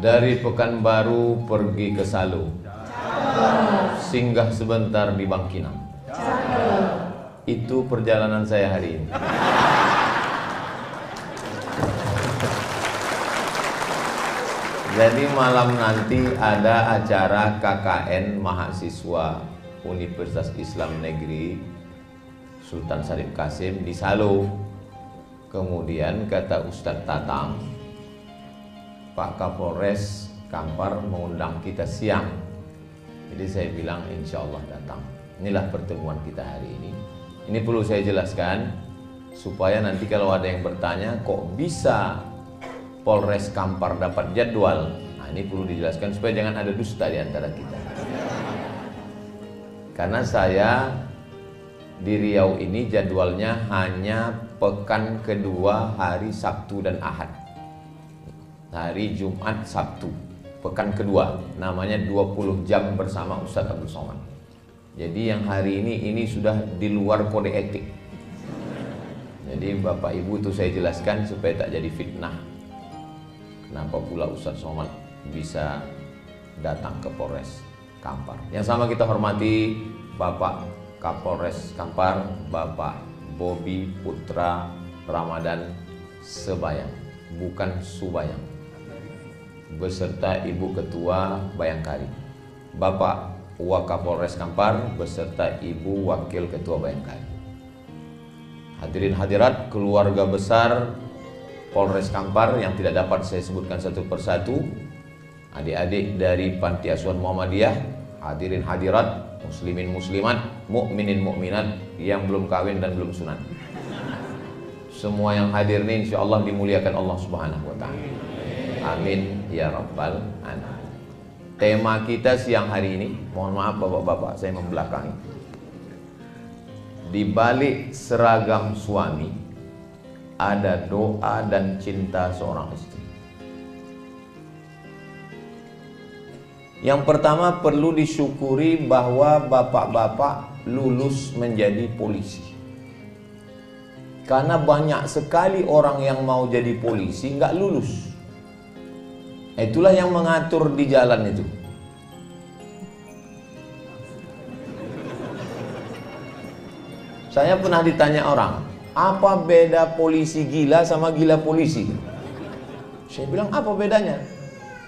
Dari Pekanbaru pergi ke Salo. Singgah sebentar di Bangkinang. Itu perjalanan saya hari ini. Jadi malam nanti ada acara KKN mahasiswa Universitas Islam Negeri Sultan Syarif Kasim di Salo. Kemudian kata Ustadz Tatang, Pak Kapolres Kampar mengundang kita siang. Jadi saya bilang insya Allah datang. Inilah pertemuan kita hari ini. Ini perlu saya jelaskan supaya nanti kalau ada yang bertanya kok bisa Polres Kampar dapat jadwal. Nah ini perlu dijelaskan supaya jangan ada dusta di antara kita. Karena saya di Riau ini jadwalnya hanya pekan kedua hari Sabtu dan Ahad. Hari Jumat Sabtu, pekan kedua, namanya 20 jam bersama Ustadz Abdul Somad. Jadi yang hari ini sudah di luar kode etik. Jadi Bapak Ibu itu saya jelaskan supaya tak jadi fitnah. Kenapa pula Ustadz Somad bisa datang ke Polres Kampar. Yang sama kita hormati Bapak Kapolres Kampar, Bapak Bobi Putra Ramadan Sebayang, bukan Subayang, beserta Ibu Ketua Bayangkari, Bapak Wakapolres Kampar beserta Ibu Wakil Ketua Bayangkari. Hadirin hadirat keluarga besar Polres Kampar yang tidak dapat saya sebutkan satu persatu, adik-adik dari Panti Asuhan Muhammadiyah, hadirin hadirat, muslimin muslimat, mukminin mukminat yang belum kawin dan belum sunat. Semua yang hadir ini insya Allah dimuliakan Allah Subhanahu wa ta'ala. Amin ya rabbal alamin. Tema kita siang hari ini, mohon maaf bapak-bapak saya membelakangi. Di balik seragam suami ada doa dan cinta seorang istri. Yang pertama perlu disyukuri bahwa bapak-bapak lulus menjadi polisi. Karena banyak sekali orang yang mau jadi polisi nggak lulus. Itulah yang mengatur di jalan itu. Saya pernah ditanya orang, apa beda polisi gila sama gila polisi? Saya bilang apa bedanya?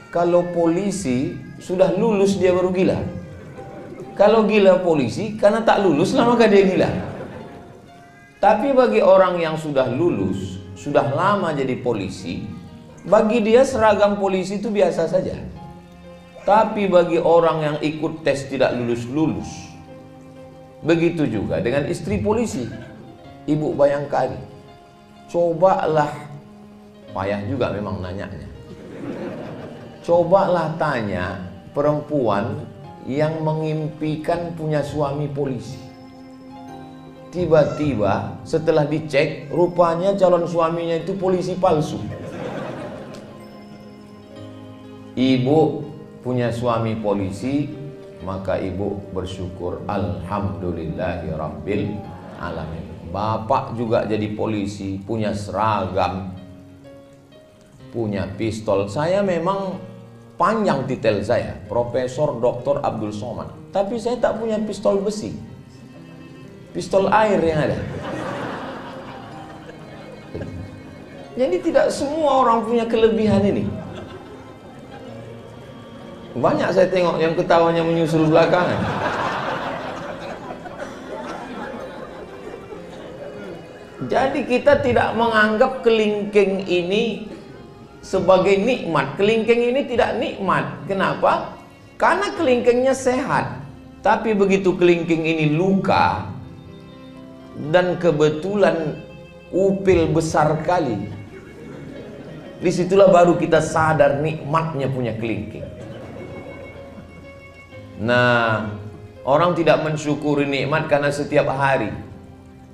Kalau polisi sudah lulus dia baru gila. Kalau gila polisi karena tak lulus lah maka dia gila. Tapi bagi orang yang sudah lulus, sudah lama jadi polisi, bagi dia seragam polisi itu biasa saja. Tapi bagi orang yang ikut tes tidak lulus-lulus, begitu juga dengan istri polisi, Ibu Bayangkari. Cobalah, payah juga memang nanyanya. Cobalah tanya perempuan yang mengimpikan punya suami polisi. Tiba-tiba setelah dicek, rupanya calon suaminya itu polisi palsu. Ibu punya suami polisi, maka ibu bersyukur alhamdulillahirabbil alamin. Bapak juga jadi polisi, punya seragam, punya pistol. Saya memang panjang titel saya, Profesor Dr. Abdul Somad, tapi saya tak punya pistol besi, pistol air yang ada. Jadi tidak semua orang punya kelebihan ini. Banyak saya tengok yang ketawanya menyusul belakangan. Jadi kita tidak menganggap kelingking ini sebagai nikmat. Kelingking ini tidak nikmat. Kenapa? Karena kelingkingnya sehat. Tapi begitu kelingking ini luka dan kebetulan upil besar kali, disitulah baru kita sadar nikmatnya punya kelingking. Nah, orang tidak mensyukuri nikmat karena setiap hari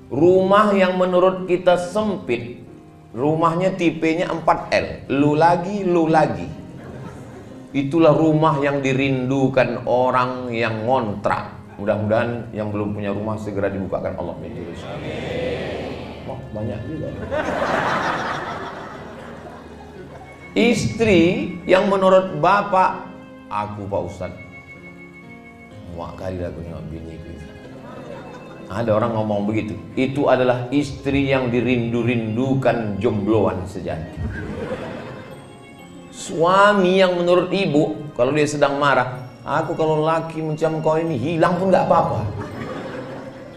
rumah yang menurut kita sempit, rumahnya tipenya 4L, lu lagi, itulah rumah yang dirindukan orang yang ngontrak. Mudah-mudahan yang belum punya rumah segera dibukakan Allah pintu rezeki. Wah, banyak juga. Istri yang menurut bapak, aku Pak Ustaz, muak kali aku nengok biniku. Ada orang ngomong begitu. Itu adalah istri yang dirindu-rindukan jombloan sejati. Suami yang menurut ibu, kalau dia sedang marah, aku kalau laki macam kau ini hilang pun gak apa-apa.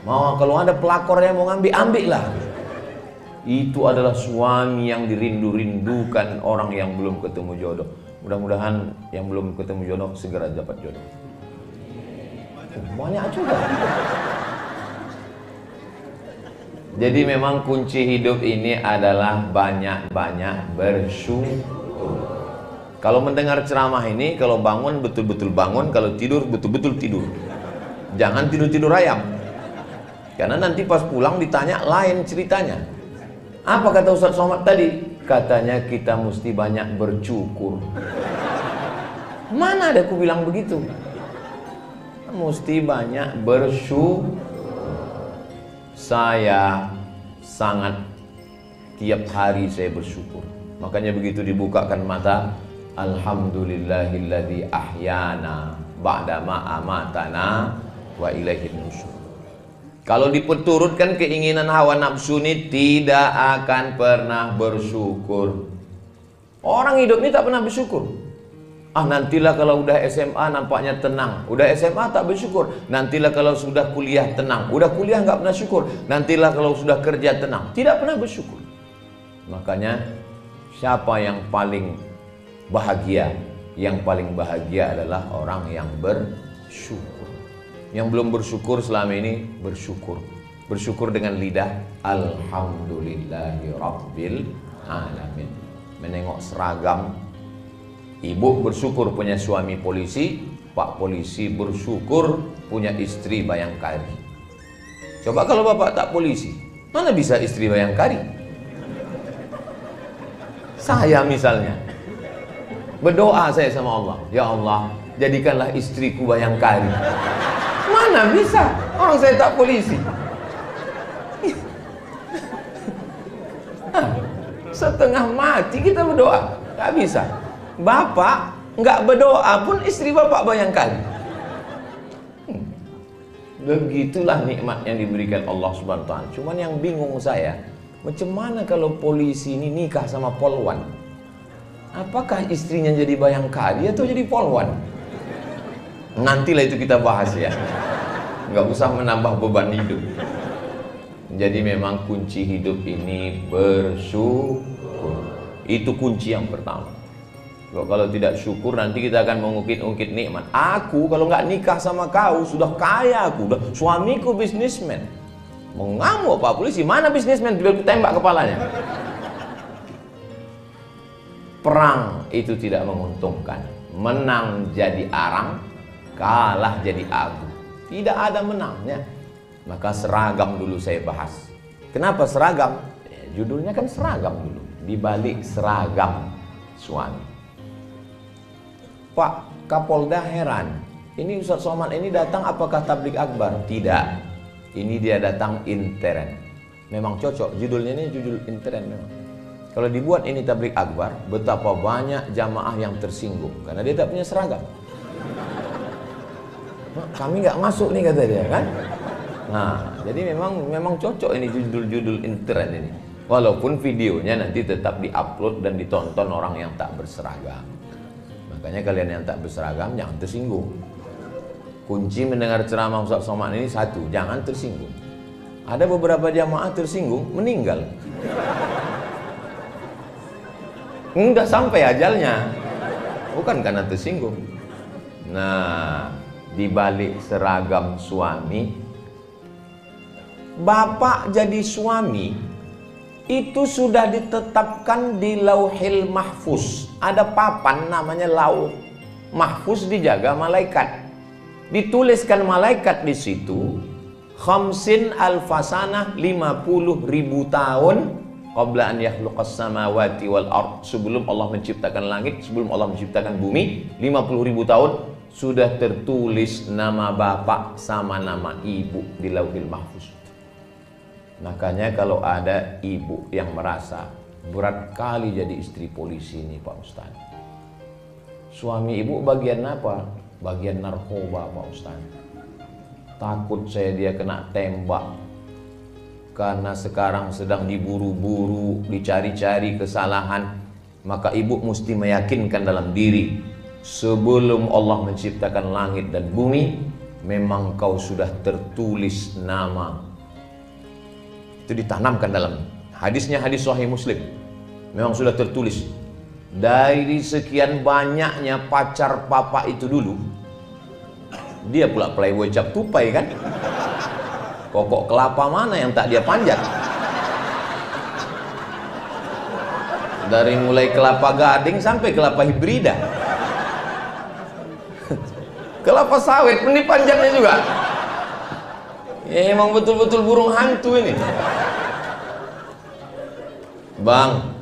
Mau kalau ada pelakor yang mau ngambil, ambil lah. Itu adalah suami yang dirindu-rindukan orang yang belum ketemu jodoh. Mudah-mudahan yang belum ketemu jodoh segera dapat jodoh. Banyak juga. Jadi memang kunci hidup ini adalah banyak-banyak bersyukur. Kalau mendengar ceramah ini, kalau bangun betul-betul bangun, kalau tidur betul-betul tidur. Jangan tidur-tidur ayam. Karena nanti pas pulang ditanya lain ceritanya. Apa kata Ustaz Somad tadi? Katanya kita mesti banyak bersyukur. Mana ada aku bilang begitu? Mesti banyak bersyukur. Saya sangat tiap hari saya bersyukur. Makanya begitu dibukakan mata, alhamdulillahilladzi ahyana ba'da ma amatana wa ilaihin nusyur. Kalau diperturutkan keinginan hawa nafsu ini tidak akan pernah bersyukur. Orang hidup ini tak pernah bersyukur. Nantilah kalau udah SMA nampaknya tenang. Udah SMA tak bersyukur. Nantilah kalau sudah kuliah tenang. Udah kuliah nggak pernah syukur. Nantilah kalau sudah kerja tenang. Tidak pernah bersyukur. Makanya siapa yang paling bahagia? Yang paling bahagia adalah orang yang bersyukur. Yang belum bersyukur selama ini bersyukur. Bersyukur dengan lidah, alhamdulillahirabbil alamin. Menengok seragam, ibu bersyukur punya suami polisi, pak polisi bersyukur punya istri bayangkari. Coba kalau bapak tak polisi, mana bisa istri bayangkari? Saya misalnya berdoa saya sama Allah, ya Allah jadikanlah istriku bayangkari. Mana bisa, orang saya tak polisi. Setengah mati kita berdoa, nggak bisa. Bapak nggak berdoa pun istri bapak bayangkan. Begitulah nikmat yang diberikan Allah Subhanahu wa taala. Cuman yang bingung saya, macam mana kalau polisi ini nikah sama polwan? Apakah istrinya jadi bayangkari atau jadi polwan? Nantilah itu kita bahas ya. Nggak usah menambah beban hidup. Jadi memang kunci hidup ini bersyukur. Itu kunci yang pertama. Kalau tidak syukur nanti kita akan mengungkit-ungkit nikmat. Aku kalau nggak nikah sama kau sudah kaya aku, udah suamiku bisnismen. Mengamuk Pak Polisi, mana bisnismen? Beliau tembak kepalanya. Perang itu tidak menguntungkan. Menang jadi arang, kalah jadi abu. Tidak ada menangnya. Maka seragam dulu saya bahas. Kenapa seragam? Judulnya kan seragam dulu. Di balik seragam suami. Pak Kapolda heran. Ini Ustaz Somad ini datang apakah tablik akbar? Tidak. Ini dia datang intern. Memang cocok. Judulnya ini judul intern memang. Kalau dibuat ini tablik akbar, betapa banyak jamaah yang tersinggung karena dia tak punya seragam. Kami nggak masuk nih kata dia kan. Nah, jadi memang cocok ini judul-judul intern ini. Walaupun videonya nanti tetap diupload dan ditonton orang yang tak berseragam. Makanya kalian yang tak berseragam jangan tersinggung. Kunci mendengar ceramah Ustaz Somad ini satu, jangan tersinggung. Ada beberapa jamaah tersinggung, meninggal. Udah sampai ajalnya, bukan karena tersinggung. Nah, di balik seragam suami, bapak jadi suami itu sudah ditetapkan di Lauhil Mahfuz. Ada papan namanya Lauh Mahfuz, dijaga malaikat. Dituliskan malaikat di situ, khamsin alfasanah, 50.000 tahun qabla an yakhluqas samawati wal ard, sebelum Allah menciptakan langit, sebelum Allah menciptakan bumi, 50.000 tahun sudah tertulis nama bapak sama nama ibu di Lauhil Mahfuz. Makanya kalau ada ibu yang merasa berat kali jadi istri polisi ini Pak Ustadz. Suami ibu bagian apa? Bagian narkoba Pak Ustadz. Takut saya dia kena tembak, karena sekarang sedang diburu-buru, dicari-cari kesalahan. Maka ibu mesti meyakinkan dalam diri, sebelum Allah menciptakan langit dan bumi, memang kau sudah tertulis nama. Itu ditanamkan dalam hadisnya, hadis Sahih Muslim. Memang sudah tertulis. Dari sekian banyaknya pacar papa itu dulu, dia pula playboy cap tupai kan. Pokok kelapa mana yang tak dia panjat? Dari mulai kelapa gading sampai kelapa hibrida. Kelapa sawit ini panjangnya juga. Ya, emang betul-betul burung hantu ini. Bang,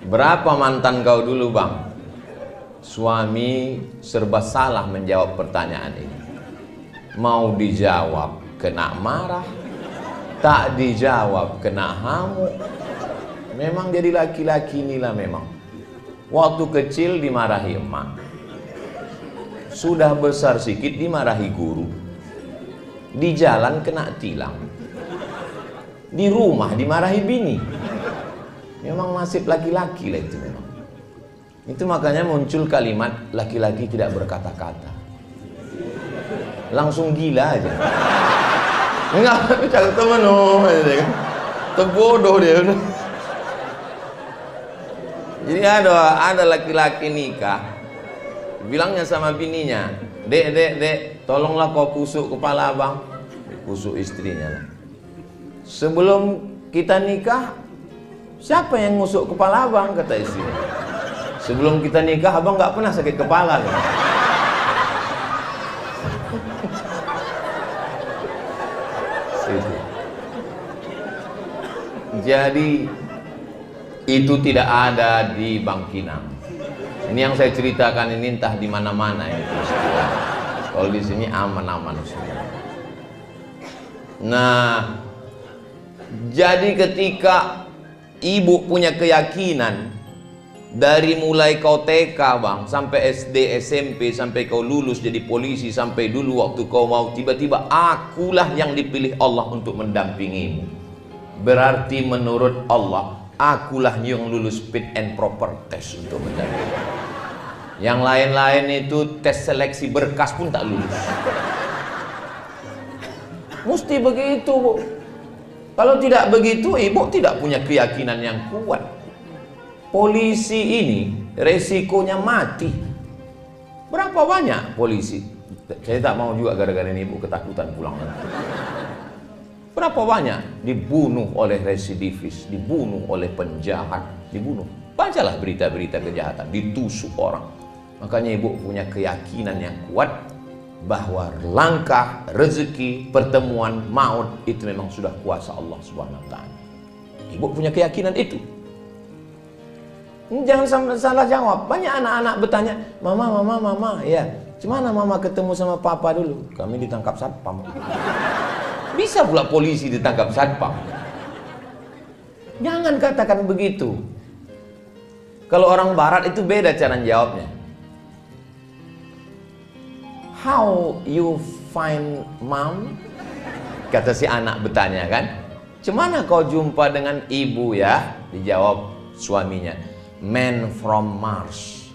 berapa mantan kau dulu bang? Suami serba salah menjawab pertanyaan ini. Mau dijawab kena marah, tak dijawab kena hamuk. Memang jadi laki-laki inilah memang. Waktu kecil dimarahi emak, sudah besar sikit dimarahi guru, di jalan kena tilang, di rumah dimarahi bini. Memang nasib laki-laki lah itu memang. Itu makanya muncul kalimat laki-laki tidak berkata-kata, langsung gila aja. Enggak, cakap temen kan, terbodoh dia. Jadi ada laki-laki nikah, bilangnya sama bininya, dek, tolonglah kau kusuk kepala abang. Kusuk istrinya lah. Sebelum kita nikah, siapa yang ngusuk kepala abang? Kata istrinya. Sebelum kita nikah, abang nggak pernah sakit kepala. Jadi itu tidak ada di Bangkinang. Ini yang saya ceritakan ini entah di mana-mana ya. Kalau di sini aman-aman semua. Nah, jadi ketika ibu punya keyakinan dari mulai kau TK bang, sampai SD, SMP, sampai kau lulus jadi polisi, sampai dulu waktu kau mau tiba-tiba akulah yang dipilih Allah untuk mendampingimu. Berarti menurut Allah, akulah yang lulus fit and proper test untuk mendampingi. Yang lain-lain itu tes seleksi berkas pun tak lulus. Mesti begitu bu. Kalau tidak begitu, ibu tidak punya keyakinan yang kuat. Polisi ini resikonya mati. Berapa banyak polisi? Saya tak mau juga gara-gara ini ibu ketakutan pulang nanti. Berapa banyak dibunuh oleh residivis, dibunuh oleh penjahat, dibunuh. Bacalah berita-berita kejahatan, ditusuk orang. Makanya ibu punya keyakinan yang kuat bahwa langkah, rezeki, pertemuan, maut itu memang sudah kuasa Allah Subhanahu wa taala. Ibu punya keyakinan itu. Jangan salah jawab. Banyak anak-anak bertanya, mama, ya, gimana mama ketemu sama papa dulu? Kami ditangkap satpam. Bisa pula polisi ditangkap satpam. Jangan katakan begitu. Kalau orang barat itu beda cara jawabnya. How you find mom? Kata si anak bertanya kan. Cemana kau jumpa dengan ibu ya? Dijawab suaminya. Man from Mars,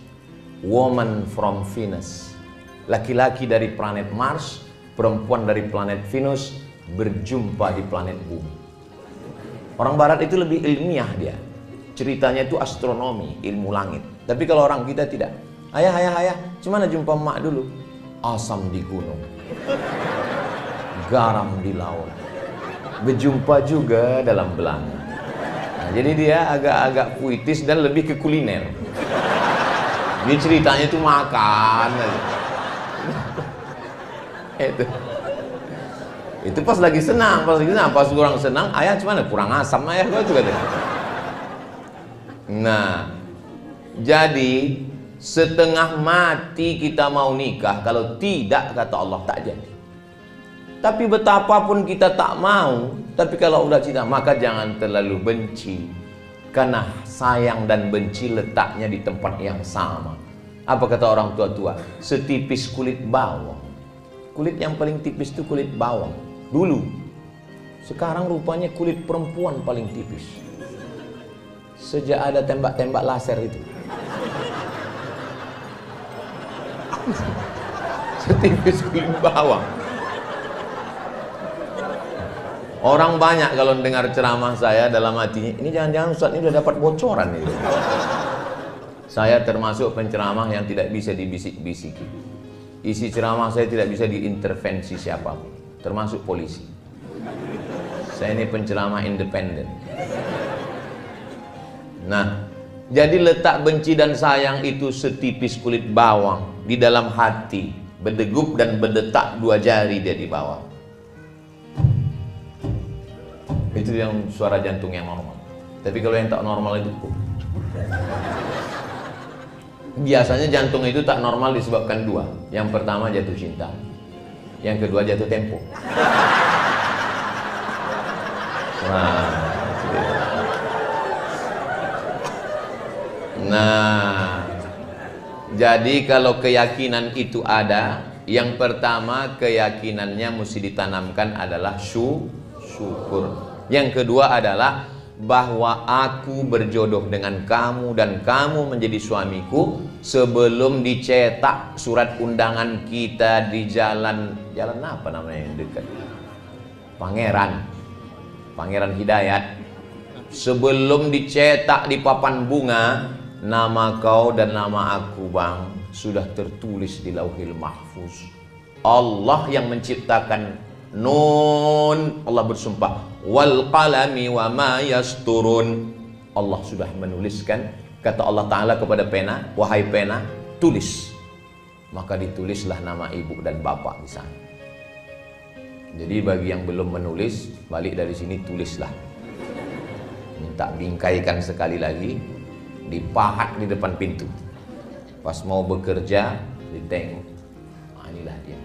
woman from Venus. Laki-laki dari planet Mars, perempuan dari planet Venus berjumpa di planet bumi. Orang barat itu lebih ilmiah dia. Ceritanya itu astronomi, ilmu langit. Tapi kalau orang kita tidak. Ayah, cemana jumpa emak dulu? Asam di gunung, garam di laut, berjumpa juga dalam belanga. Nah, jadi dia agak-agak puitis dan lebih ke kuliner. Dia ceritanya itu makan. Itu pas lagi senang, pas kurang senang, ayah cemana? Kurang asam ayah gua juga deh. Nah, jadi setengah mati kita mau nikah, kalau tidak kata Allah tak jadi. Tapi betapapun kita tak mau, tapi kalau udah cinta maka jangan terlalu benci. Karena sayang dan benci letaknya di tempat yang sama. Apa kata orang tua-tua? Setipis kulit bawang. Kulit yang paling tipis itu kulit bawang dulu. Sekarang rupanya kulit perempuan paling tipis. Sejak ada tembak-tembak laser itu. Setipis kulit bawang. Orang banyak kalau dengar ceramah saya dalam hatinya, ini jangan-jangan Ustaz ini udah dapat bocoran itu. Saya termasuk penceramah yang tidak bisa dibisik-bisiki. Isi ceramah saya tidak bisa diintervensi siapapun, termasuk polisi. Saya ini penceramah independen. Nah, jadi letak benci dan sayang itu setipis kulit bawang di dalam hati, berdegup dan berdetak 2 jari dia di bawah. Itu yang suara jantung yang normal. Tapi kalau yang tak normal itu biasanya jantung itu tak normal disebabkan 2. Yang pertama jatuh cinta, yang kedua jatuh tempo. Nah, jadi kalau keyakinan itu ada, yang pertama keyakinannya mesti ditanamkan adalah syukur. Yang kedua adalah bahwa aku berjodoh dengan kamu dan kamu menjadi suamiku sebelum dicetak surat undangan kita di jalan apa namanya yang dekat? Pangeran Hidayat. Sebelum dicetak di papan bunga, nama kau dan nama aku, Bang, sudah tertulis di Lauhil Mahfuz. Allah yang menciptakan Nun, Allah bersumpah, wal qalami wa ma yasturun. Allah sudah menuliskan, kata Allah Ta'ala kepada pena, wahai pena, tulis. Maka ditulislah nama ibu dan bapak di sana. Jadi bagi yang belum menulis, balik dari sini tulislah. Minta bingkaikan sekali lagi, dipahat di depan pintu. Pas mau bekerja, ditengok. Nah, inilah dia.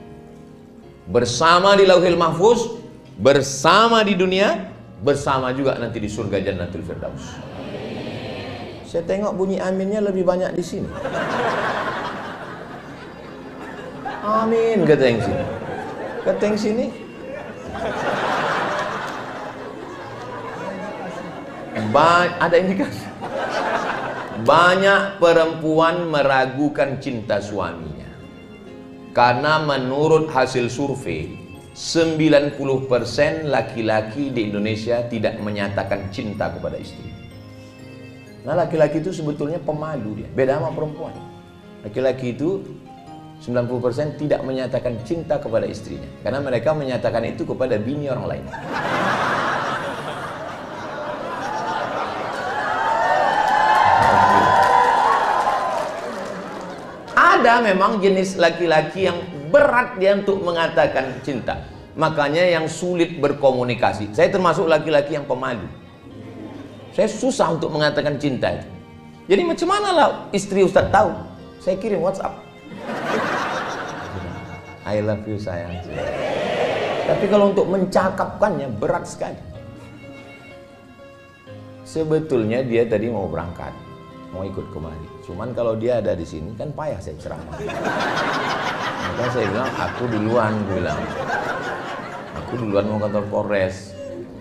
Bersama di Lauhil Mahfuz, bersama di dunia, bersama juga nanti di surga Jannatul Firdaus. Saya tengok bunyi aminnya lebih banyak di sini. Amin kata yang sini. Kata yang sini. Ada indikasi. Banyak perempuan meragukan cinta suaminya. Karena menurut hasil survei 90% laki-laki di Indonesia tidak menyatakan cinta kepada istri. Nah, laki-laki itu sebetulnya pemalu dia, beda sama perempuan. Laki-laki itu 90% tidak menyatakan cinta kepada istrinya, karena mereka menyatakan itu kepada bini orang lain. Ada memang jenis laki-laki yang berat dia untuk mengatakan cinta. Makanya yang sulit berkomunikasi. Saya termasuk laki-laki yang pemalu. Saya susah untuk mengatakan cinta itu. Jadi macam mana lah istri Ustaz tahu? Saya kirim WhatsApp. I love you sayang. Tapi kalau untuk mencakapkannya berat sekali. Sebetulnya dia tadi mau berangkat, mau ikut kemari. Cuman kalau dia ada di sini kan payah saya ceramah. Maka saya bilang, aku duluan, aku duluan mau kantor Polres.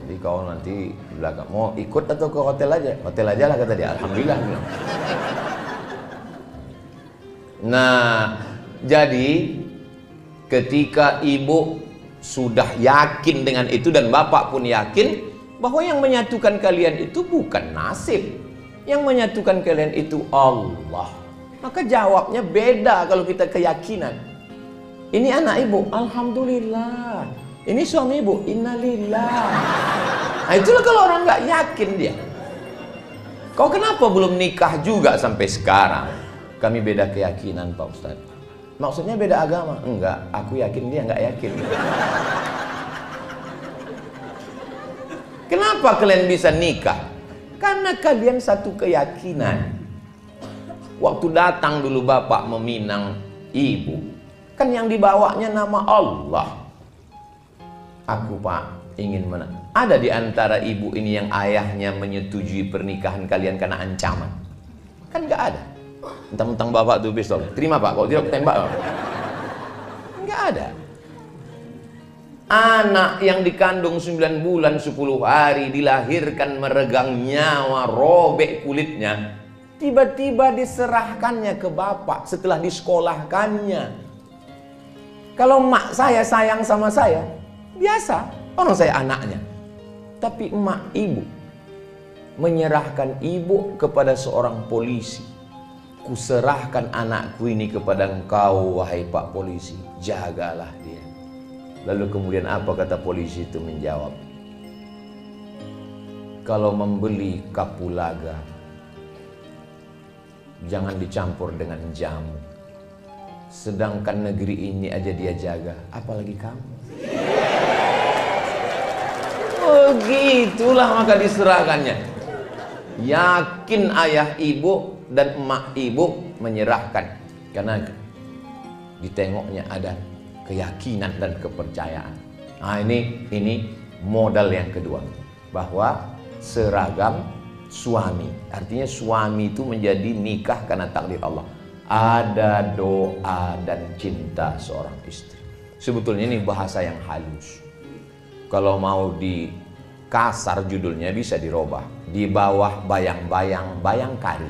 Jadi kau nanti belakang mau ikut atau ke hotel aja? Hotel aja lah kata dia. Alhamdulillah bilang. Nah, jadi ketika ibu sudah yakin dengan itu dan bapak pun yakin bahwa yang menyatukan kalian itu bukan nasib. Yang menyatukan kalian itu Allah. Maka jawabnya beda kalau kita keyakinan. Ini anak ibu, alhamdulillah. Ini suami ibu, innalillah. Nah, itulah kalau orang nggak yakin dia. Kau kenapa belum nikah juga sampai sekarang? Kami beda keyakinan Pak Ustadz. Maksudnya beda agama? Enggak, aku yakin dia nggak yakin. Kenapa kalian bisa nikah? Karena kalian satu keyakinan. Waktu datang dulu bapak meminang ibu, kan yang dibawanya nama Allah. Aku Pak ingin Ada di antara ibu ini yang ayahnya menyetujui pernikahan kalian karena ancaman? Kan nggak ada. Mentang-mentang bapak tuh pistol, terima pak, kalau tidak tembak. Nggak ada. Anak yang dikandung 9 bulan 10 hari, dilahirkan meregang nyawa, robek kulitnya, tiba-tiba diserahkannya ke bapak setelah disekolahkannya. Kalau emak saya sayang sama saya, biasa, orang saya anaknya. Tapi emak ibu menyerahkan ibu kepada seorang polisi. Kuserahkan anakku ini kepada engkau, wahai Pak Polisi, jagalah dia. Lalu kemudian apa kata polisi itu menjawab? Kalau membeli kapulaga, jangan dicampur dengan jamu. Sedangkan negeri ini aja dia jaga, apalagi kamu. Oh gitulah maka diserahkannya. Yakin ayah ibu dan emak ibu menyerahkan, karena ditengoknya ada keyakinan dan kepercayaan. Nah ini modal yang kedua, bahwa seragam suami, artinya suami itu menjadi nikah karena takdir Allah. Ada doa dan cinta seorang istri. Sebetulnya ini bahasa yang halus. Kalau mau di kasar judulnya bisa dirubah. Di bawah bayang-bayang bayangkari.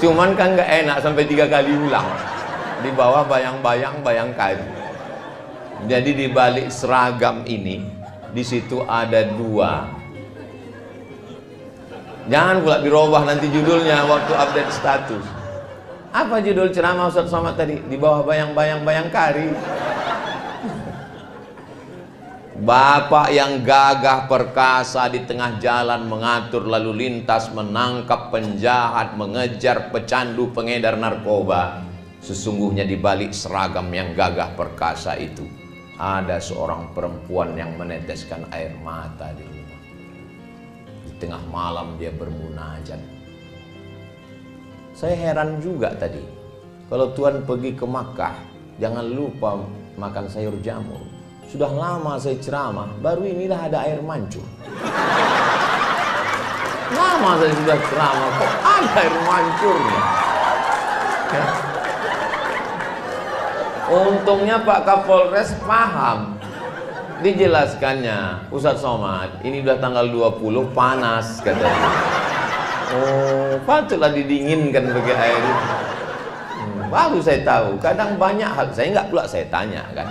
Cuman kan nggak enak sampai 3 kali ulang. Di bawah bayang-bayang bayangkari. Jadi di balik seragam ini, di situ ada 2. Jangan pula dirubah nanti judulnya waktu update status. Apa judul ceramah Ustaz Somad tadi? Di bawah bayang-bayang bayangkari. Bapak yang gagah perkasa di tengah jalan mengatur lalu lintas, menangkap penjahat, mengejar pecandu pengedar narkoba. Sesungguhnya di balik seragam yang gagah perkasa itu ada seorang perempuan yang meneteskan air mata di rumah. Di tengah malam dia bermunajat. Saya heran juga tadi, kalau Tuhan pergi ke Makkah, jangan lupa makan sayur jamur. Sudah lama saya ceramah, baru inilah ada air mancur. Lama saya sudah ceramah, kok ada air mancurnya? Ya. Untungnya Pak Kapolres paham. Dijelaskannya, Ustaz Somad, ini udah tanggal 20 panas katanya. Oh, patutlah didinginkan pakai air itu. Baru saya tahu, kadang banyak hal saya nggak pula saya tanya kan.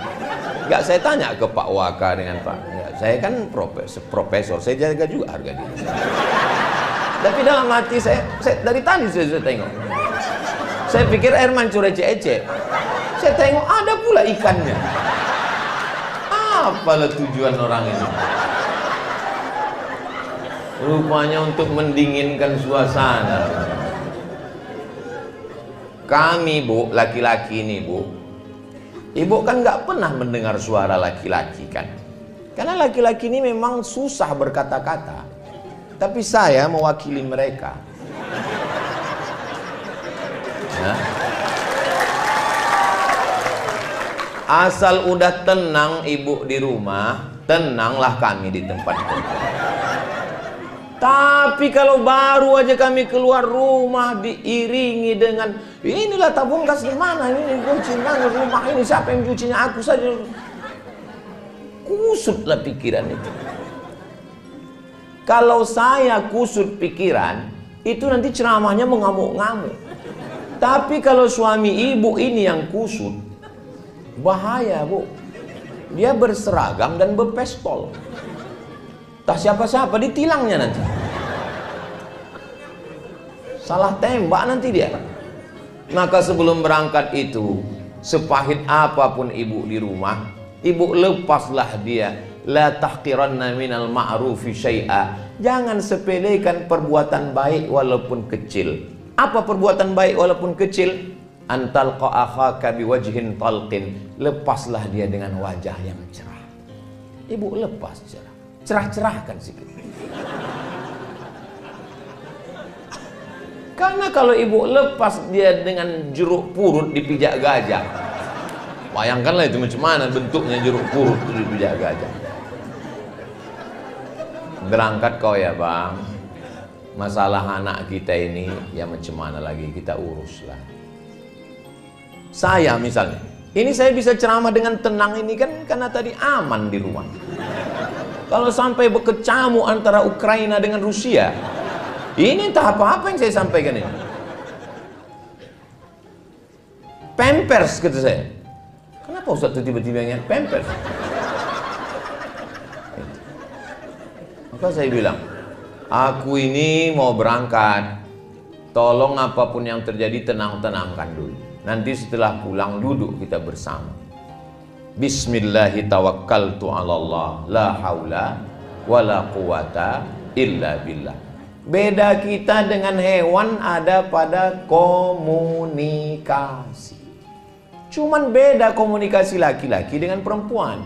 Nggak saya tanya ke Pak Waka dengan Pak. Nggak, saya kan profesor, saya jaga juga harga diri. Tapi dalam hati saya dari tadi saya tengok. Saya pikir air mancur ecek-ecek. Saya tengok ada pula ikannya. Apalah tujuan orang ini? Rupanya untuk mendinginkan suasana. Kami Bu, laki-laki ini Bu, ibu kan nggak pernah mendengar suara laki-laki kan? Karena laki-laki ini memang susah berkata-kata. Tapi saya mewakili mereka. Nah. Asal udah tenang ibu di rumah, tenanglah kami di tempat kerja. Tapi kalau baru aja kami keluar rumah diiringi dengan inilah tabung gas di mana, ini kunci mana rumah ini, siapa yang cucinya, aku saja. Kusutlah pikiran itu. Kalau saya kusut pikiran, itu nanti ceramahnya mengamuk-ngamuk. Tapi kalau suami ibu ini yang kusut, bahaya Bu. Dia berseragam dan berpistol. Tak siapa-siapa ditilangnya nanti. Salah tembak nanti dia. Maka sebelum berangkat itu, sepahit apapun ibu di rumah, ibu lepaslah dia. La tahqiranna minal ma'rufi syai'a. Jangan sepelekan perbuatan baik walaupun kecil. Apa perbuatan baik walaupun kecil? Antalqa akhaka biwajhin talqin. Lepaslah dia dengan wajah yang cerah. Ibu lepas cerah. Cerah-cerahkan sikit. Karena kalau ibu lepas dia dengan jeruk purut dipijak gajah, Bayangkanlah itu macam mana bentuknya jeruk purut itu dijaga aja. Berangkat kau ya bang. Masalah anak kita ini ya macam mana lagi kita uruslah. Saya misalnya, ini saya bisa ceramah dengan tenang ini kan karena tadi aman di rumah. Kalau sampai berkecamuk antara Ukraina dengan Rusia, ini entah apa-apa yang saya sampaikan ini. Pampers kata saya. Kenapa Ustaz itu tiba-tiba ingat Pampers? Maka saya bilang, aku ini mau berangkat. Tolong apapun yang terjadi tenang-tenangkan dulu. Nanti setelah pulang duduk kita bersama. Bismillahi tawakkaltu 'ala Allah, la haula wala quwata illa billah. Beda kita dengan hewan ada pada komunikasi. Cuman beda komunikasi laki-laki dengan perempuan.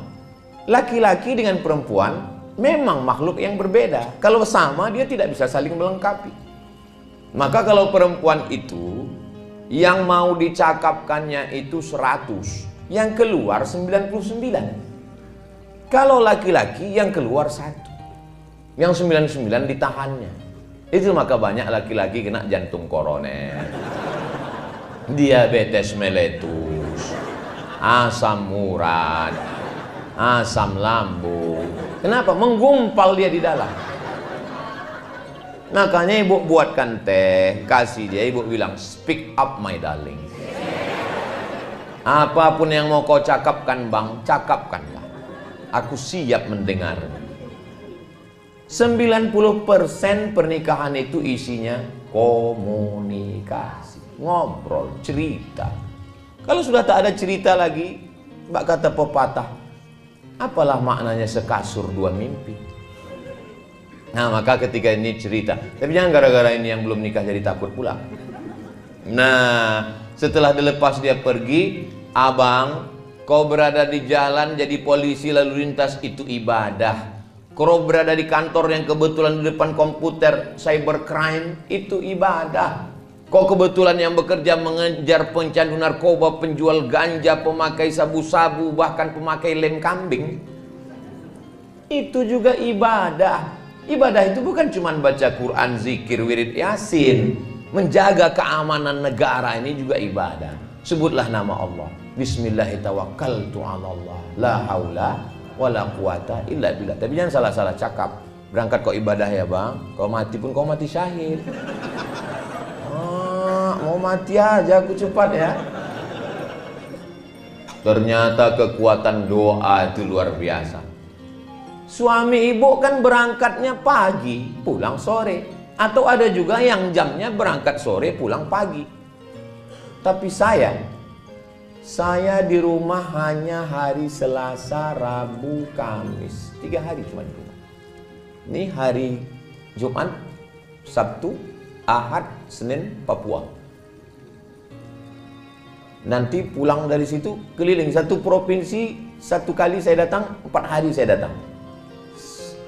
Laki-laki dengan perempuan memang makhluk yang berbeda. Kalau sama dia tidak bisa saling melengkapi. Maka kalau perempuan itu yang mau dicakapkannya itu 100, yang keluar 99. Kalau laki-laki yang keluar 1, yang 99 ditahannya. Itu maka banyak laki-laki kena jantung koroner, diabetes meletus, asam urat, asam lambung. Kenapa? Menggumpal dia di dalam. Makanya ibu buatkan teh, kasih dia, ibu bilang, speak up my darling. Apapun yang mau kau cakapkan bang, cakapkanlah. Aku siap mendengar. 90% pernikahan itu isinya komunikasi, ngobrol, cerita. Kalau sudah tak ada cerita lagi, bak kata pepatah, apalah maknanya sekasur dua mimpi. Nah maka ketika ini cerita, tapi jangan gara-gara ini yang belum nikah jadi takut pulang. Nah setelah dilepas dia pergi, abang, kau berada di jalan jadi polisi lalu lintas itu ibadah. Kau berada di kantor yang kebetulan di depan komputer cybercrime itu ibadah. Kau kebetulan yang bekerja mengejar pencandu narkoba, penjual ganja, pemakai sabu-sabu, bahkan pemakai lem kambing, itu juga ibadah. Ibadah itu bukan cuma baca Quran, zikir, wirid, yasin. Menjaga keamanan negara ini juga ibadah. Sebutlah nama Allah. Bismillahirrahmanirrahim. La haula wala quwata illa billah. Tapi jangan salah-salah cakap. Berangkat kau ibadah ya bang, kau mati pun kau mati syahid. Mau mati aja aku cepat ya. Ternyata kekuatan doa itu luar biasa. Suami ibu kan berangkatnya pagi, pulang sore. Atau ada juga yang jamnya berangkat sore, pulang pagi. Tapi saya di rumah hanya hari Selasa, Rabu, Kamis. 3 hari cuma di rumah. Ini hari Jumat, Sabtu, Ahad, Senin, Papua. Nanti pulang dari situ keliling satu provinsi, 1 kali saya datang, 4 hari saya datang.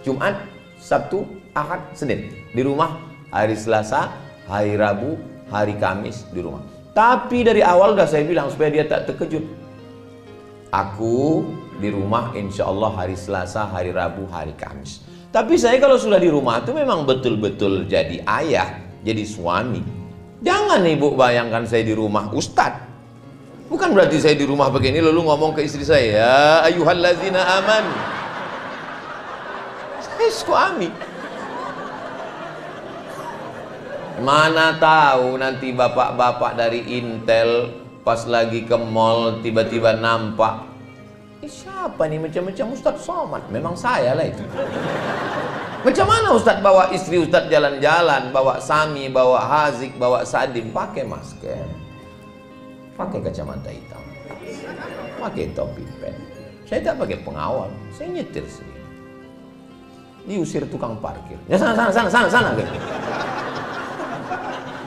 Jumat, Sabtu, Ahad, Senin. Di rumah hari Selasa, hari Rabu, hari Kamis di rumah. Tapi dari awal udah saya bilang supaya dia tak terkejut. Aku di rumah insya Allah hari Selasa, hari Rabu, hari Kamis. Tapi saya kalau sudah di rumah itu memang betul-betul jadi ayah, jadi suami. Jangan ibu bayangkan saya di rumah ustadz. Bukan berarti saya di rumah begini lalu ngomong ke istri saya, ya ayyuhallazina aman. Saya suami. Mana tahu nanti bapak-bapak dari Intel pas lagi ke mall tiba-tiba nampak, siapa nih macam-macam Ustadz Somad? Memang saya lah itu. Macam mana Ustadz bawa istri Ustadz jalan-jalan, bawa Sami, bawa Hazik, bawa Sadim, pakai masker, pakai kacamata hitam, pakai topi pen. Saya tak pakai pengawal, saya nyetir sendiri. Diusir tukang parkir. Ya sana gitu.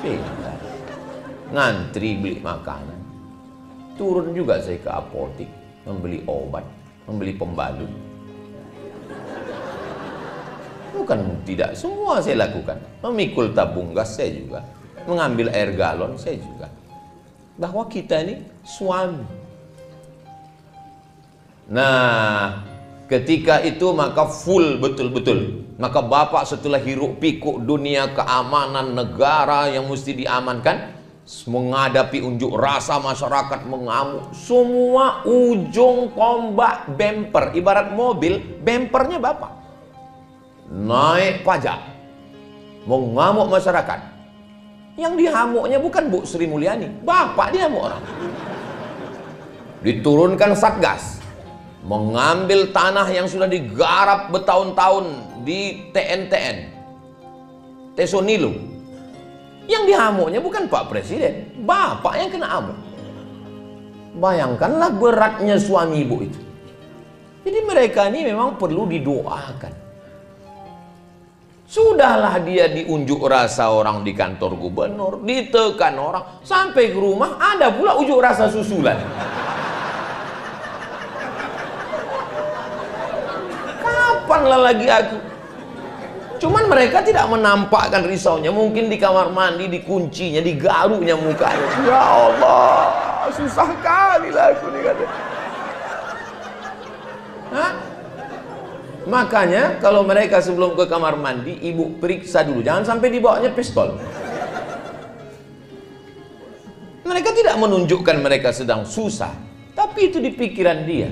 Pindah. Ngantri beli makanan. Turun juga saya ke apotik, membeli obat, membeli pembalut. Bukan tidak, semua saya lakukan. Memikul tabung gas saya juga, mengambil air galon saya juga. Bahwa kita ini suami. Nah, ketika itu maka full betul-betul. Maka bapak setelah hiruk pikuk dunia keamanan negara yang mesti diamankan, menghadapi unjuk rasa masyarakat mengamuk, semua ujung tombak bumper, ibarat mobil, bumpernya bapak naik pajak, mengamuk masyarakat. Yang dihamuknya bukan Bu Sri Mulyani, bapak dihamuk orang. Diturunkan satgas, mengambil tanah yang sudah digarap bertahun-tahun di TNTN, Tesonilo. Yang dihamuknya bukan Pak Presiden, bapak yang kena amuk. Bayangkanlah beratnya suami ibu itu. Jadi mereka ini memang perlu didoakan. Sudahlah dia diunjuk rasa orang di kantor gubernur, ditekan orang, sampai ke rumah ada pula unjuk rasa susulan. Kapanlah lagi aku? Cuman mereka tidak menampakkan risaunya. Mungkin di kamar mandi, dikuncinya, digaruknya mukanya. Ya Allah, susah kali lah aku nih kata. Hah? Makanya kalau mereka sebelum ke kamar mandi, ibu periksa dulu. Jangan sampai dibawanya pistol. Mereka tidak menunjukkan mereka sedang susah, tapi itu di pikiran dia.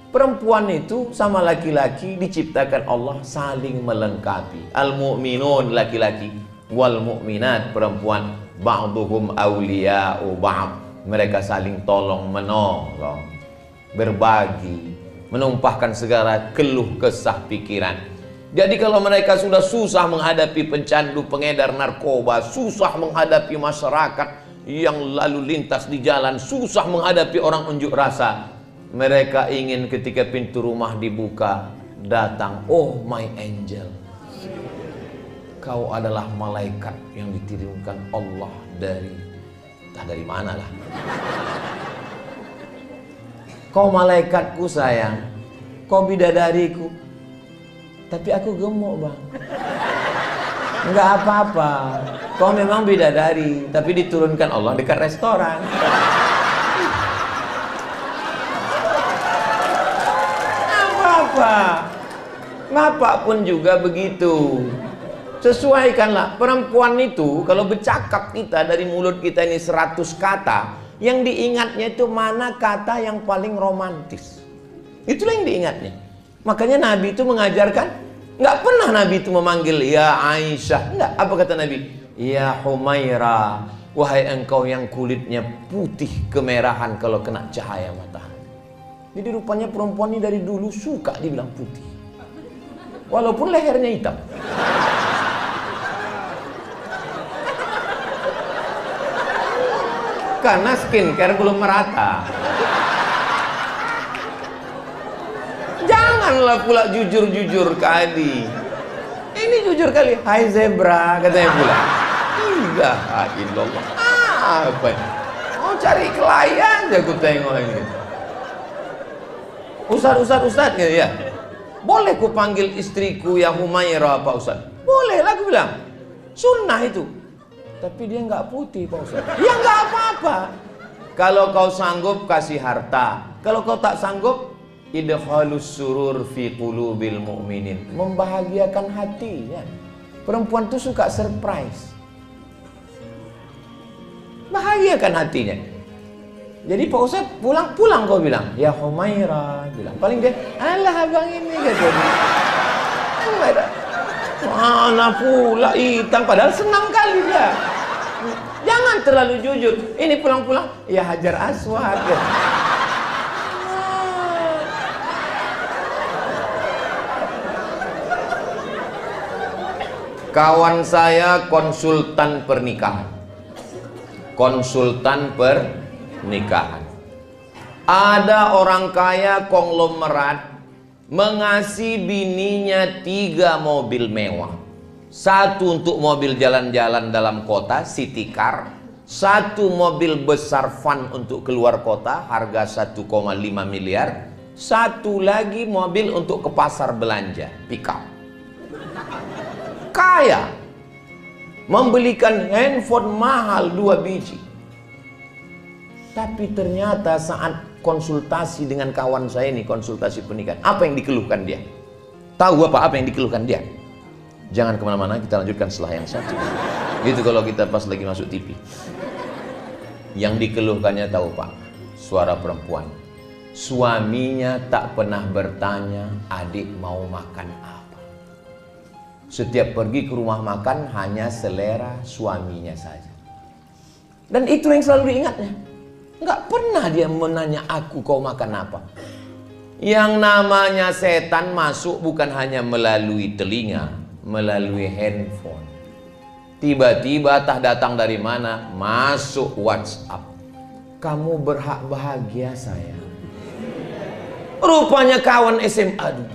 Perempuan itu sama laki-laki diciptakan Allah saling melengkapi. Al-mu'minun laki-laki, wal mu'minat perempuan, ba'duhum awliya'u ba'd. Mereka saling tolong menolong, berbagi, menumpahkan segala keluh kesah pikiran. Jadi kalau mereka sudah susah menghadapi pencandu, pengedar narkoba, susah menghadapi masyarakat yang lalu lintas di jalan, susah menghadapi orang unjuk rasa, mereka ingin ketika pintu rumah dibuka, datang, oh my angel, kau adalah malaikat yang dikirimkan Allah dari, entah dari mana lah. Kau malaikatku sayang, kau bidadariku, tapi aku gemuk bang. Enggak apa-apa, kau memang bidadari, tapi diturunkan Allah dekat restoran. Bapak pun juga begitu. Sesuaikanlah. Perempuan itu kalau bercakap kita dari mulut kita ini 100 kata, yang diingatnya itu mana kata yang paling romantis. Itulah yang diingatnya. Makanya Nabi itu mengajarkan, nggak pernah Nabi itu memanggil ya Aisyah. Enggak. Apa kata Nabi? Ya Humaira, wahai engkau yang kulitnya putih kemerahan kalau kena cahaya matahari. Jadi rupanya perempuan ini dari dulu suka dibilang putih, walaupun lehernya hitam. Karena skincare belum merata. Janganlah pula jujur-jujur kali. Ini jujur kali. Hai zebra, katanya pula. Ilaha illallah. Apa ini? Mau cari klien aja aku tengok ini. Ustaz gitu ya. Boleh ku panggil istriku yang Humaira Pak Ustaz? Boleh lah aku bilang. Sunnah itu. Tapi dia nggak putih Pak Ustaz. Ya nggak apa-apa. Kalau kau sanggup kasih harta. Kalau kau tak sanggup, idkhalus surur fi qulubil mu'minin. Membahagiakan hatinya. Perempuan itu suka surprise. Bahagiakan hatinya. Jadi Pak Ustadz pulang kau bilang, ya Humaira, bilang. Paling dia, alah abang ini gitu. Humaira, mana pula hitam, padahal senang kali dia. Jangan terlalu jujur. Ini pulang-pulang, ya Hajar Aswad. Gitu. Kawan saya konsultan pernikahan. Konsultan pernikahan. Ada orang kaya konglomerat mengasih bininya 3 mobil mewah. 1 untuk mobil jalan-jalan dalam kota, city car. 1 mobil besar van untuk keluar kota, harga 1,5 miliar. 1 lagi mobil untuk ke pasar belanja, pick up. Kaya. Membelikan handphone mahal 2 biji. Tapi ternyata saat konsultasi dengan kawan saya ini, konsultasi pernikahan. Apa yang dikeluhkan dia? Tahu apa yang dikeluhkan dia? Jangan kemana-mana, kita lanjutkan setelah yang satu. Gitu kalau kita pas lagi masuk TV. Yang dikeluhkannya tahu Pak? Suara perempuan. Suaminya tak pernah bertanya, adik mau makan apa. Setiap pergi ke rumah makan hanya selera suaminya saja. Dan itu yang selalu diingatnya. Nggak pernah dia menanya, aku kau makan apa. Yang namanya setan masuk bukan hanya melalui telinga, melalui handphone. Tiba-tiba tak datang dari mana, masuk WhatsApp. Kamu berhak bahagia sayang. Rupanya kawan SMA dulu.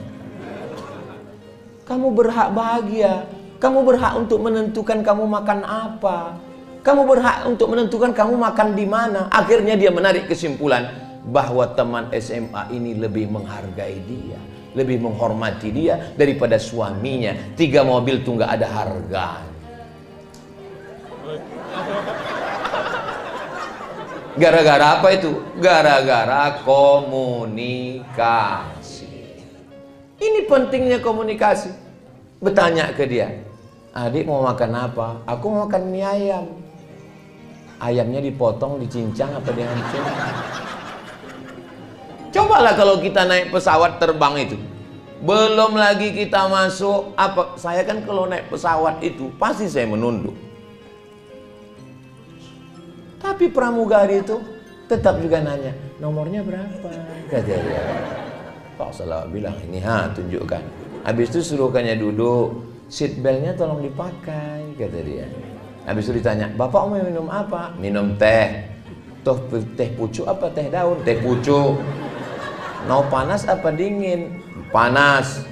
Kamu berhak bahagia. Kamu berhak untuk menentukan kamu makan apa. Kamu berhak untuk menentukan kamu makan di mana. Akhirnya dia menarik kesimpulan bahwa teman SMA ini lebih menghargai dia, lebih menghormati dia daripada suaminya. 3 mobil tuh nggak ada harganya. Gara-gara apa itu? Gara-gara komunikasi. Ini pentingnya komunikasi. Bertanya ke dia, adik mau makan apa? Aku mau makan mie ayam. Ayamnya dipotong, dicincang apa dihancur? Cobalah kalau kita naik pesawat terbang itu. Belum lagi kita masuk apa? Saya kan kalau naik pesawat itu pasti saya menunduk. Tapi pramugari itu tetap juga nanya, nomornya berapa? Kata dia. Pak Salah bilang, ini tunjukkan. Habis itu suruhkannya duduk, seat beltnya tolong dipakai, kata dia. Habis itu ditanya, bapak mau minum apa? Minum teh. Toh teh pucuk apa teh daun? Teh pucuk. Mau panas apa dingin? Panas.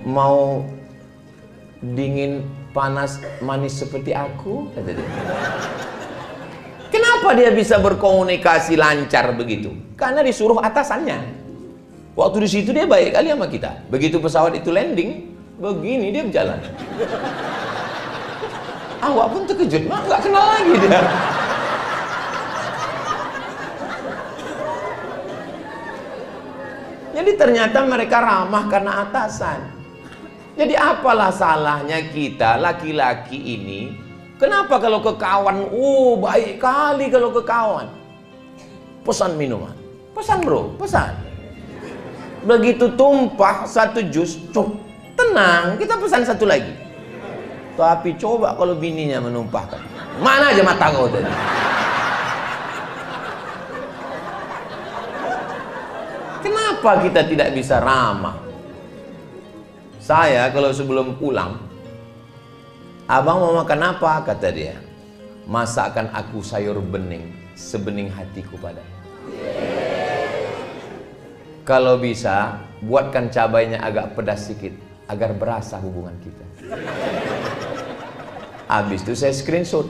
Mau dingin, panas, manis seperti aku? Kata dia. Kenapa dia bisa berkomunikasi lancar begitu? Karena disuruh atasannya. Waktu di situ dia baik kali sama kita. Begitu pesawat itu landing, begini dia berjalan. Awak pun terkejut, nggak kenal lagi dia. Jadi ternyata mereka ramah karena atasan. Jadi apalah salahnya kita laki-laki ini? Kenapa kalau ke kawan, baik kali kalau ke kawan. Pesan minuman, pesan bro, pesan. Begitu tumpah 1 jus, tenang, kita pesan 1 lagi. Tapi coba kalau bininya menumpahkan, mana aja mata kau tadi. Kenapa kita tidak bisa ramah? Saya kalau sebelum pulang, abang mau makan apa? Kata dia, masakkan aku sayur bening, sebening hatiku padanya. Kalau bisa, buatkan cabainya agak pedas sedikit, agar berasa hubungan kita. Habis itu saya screenshot.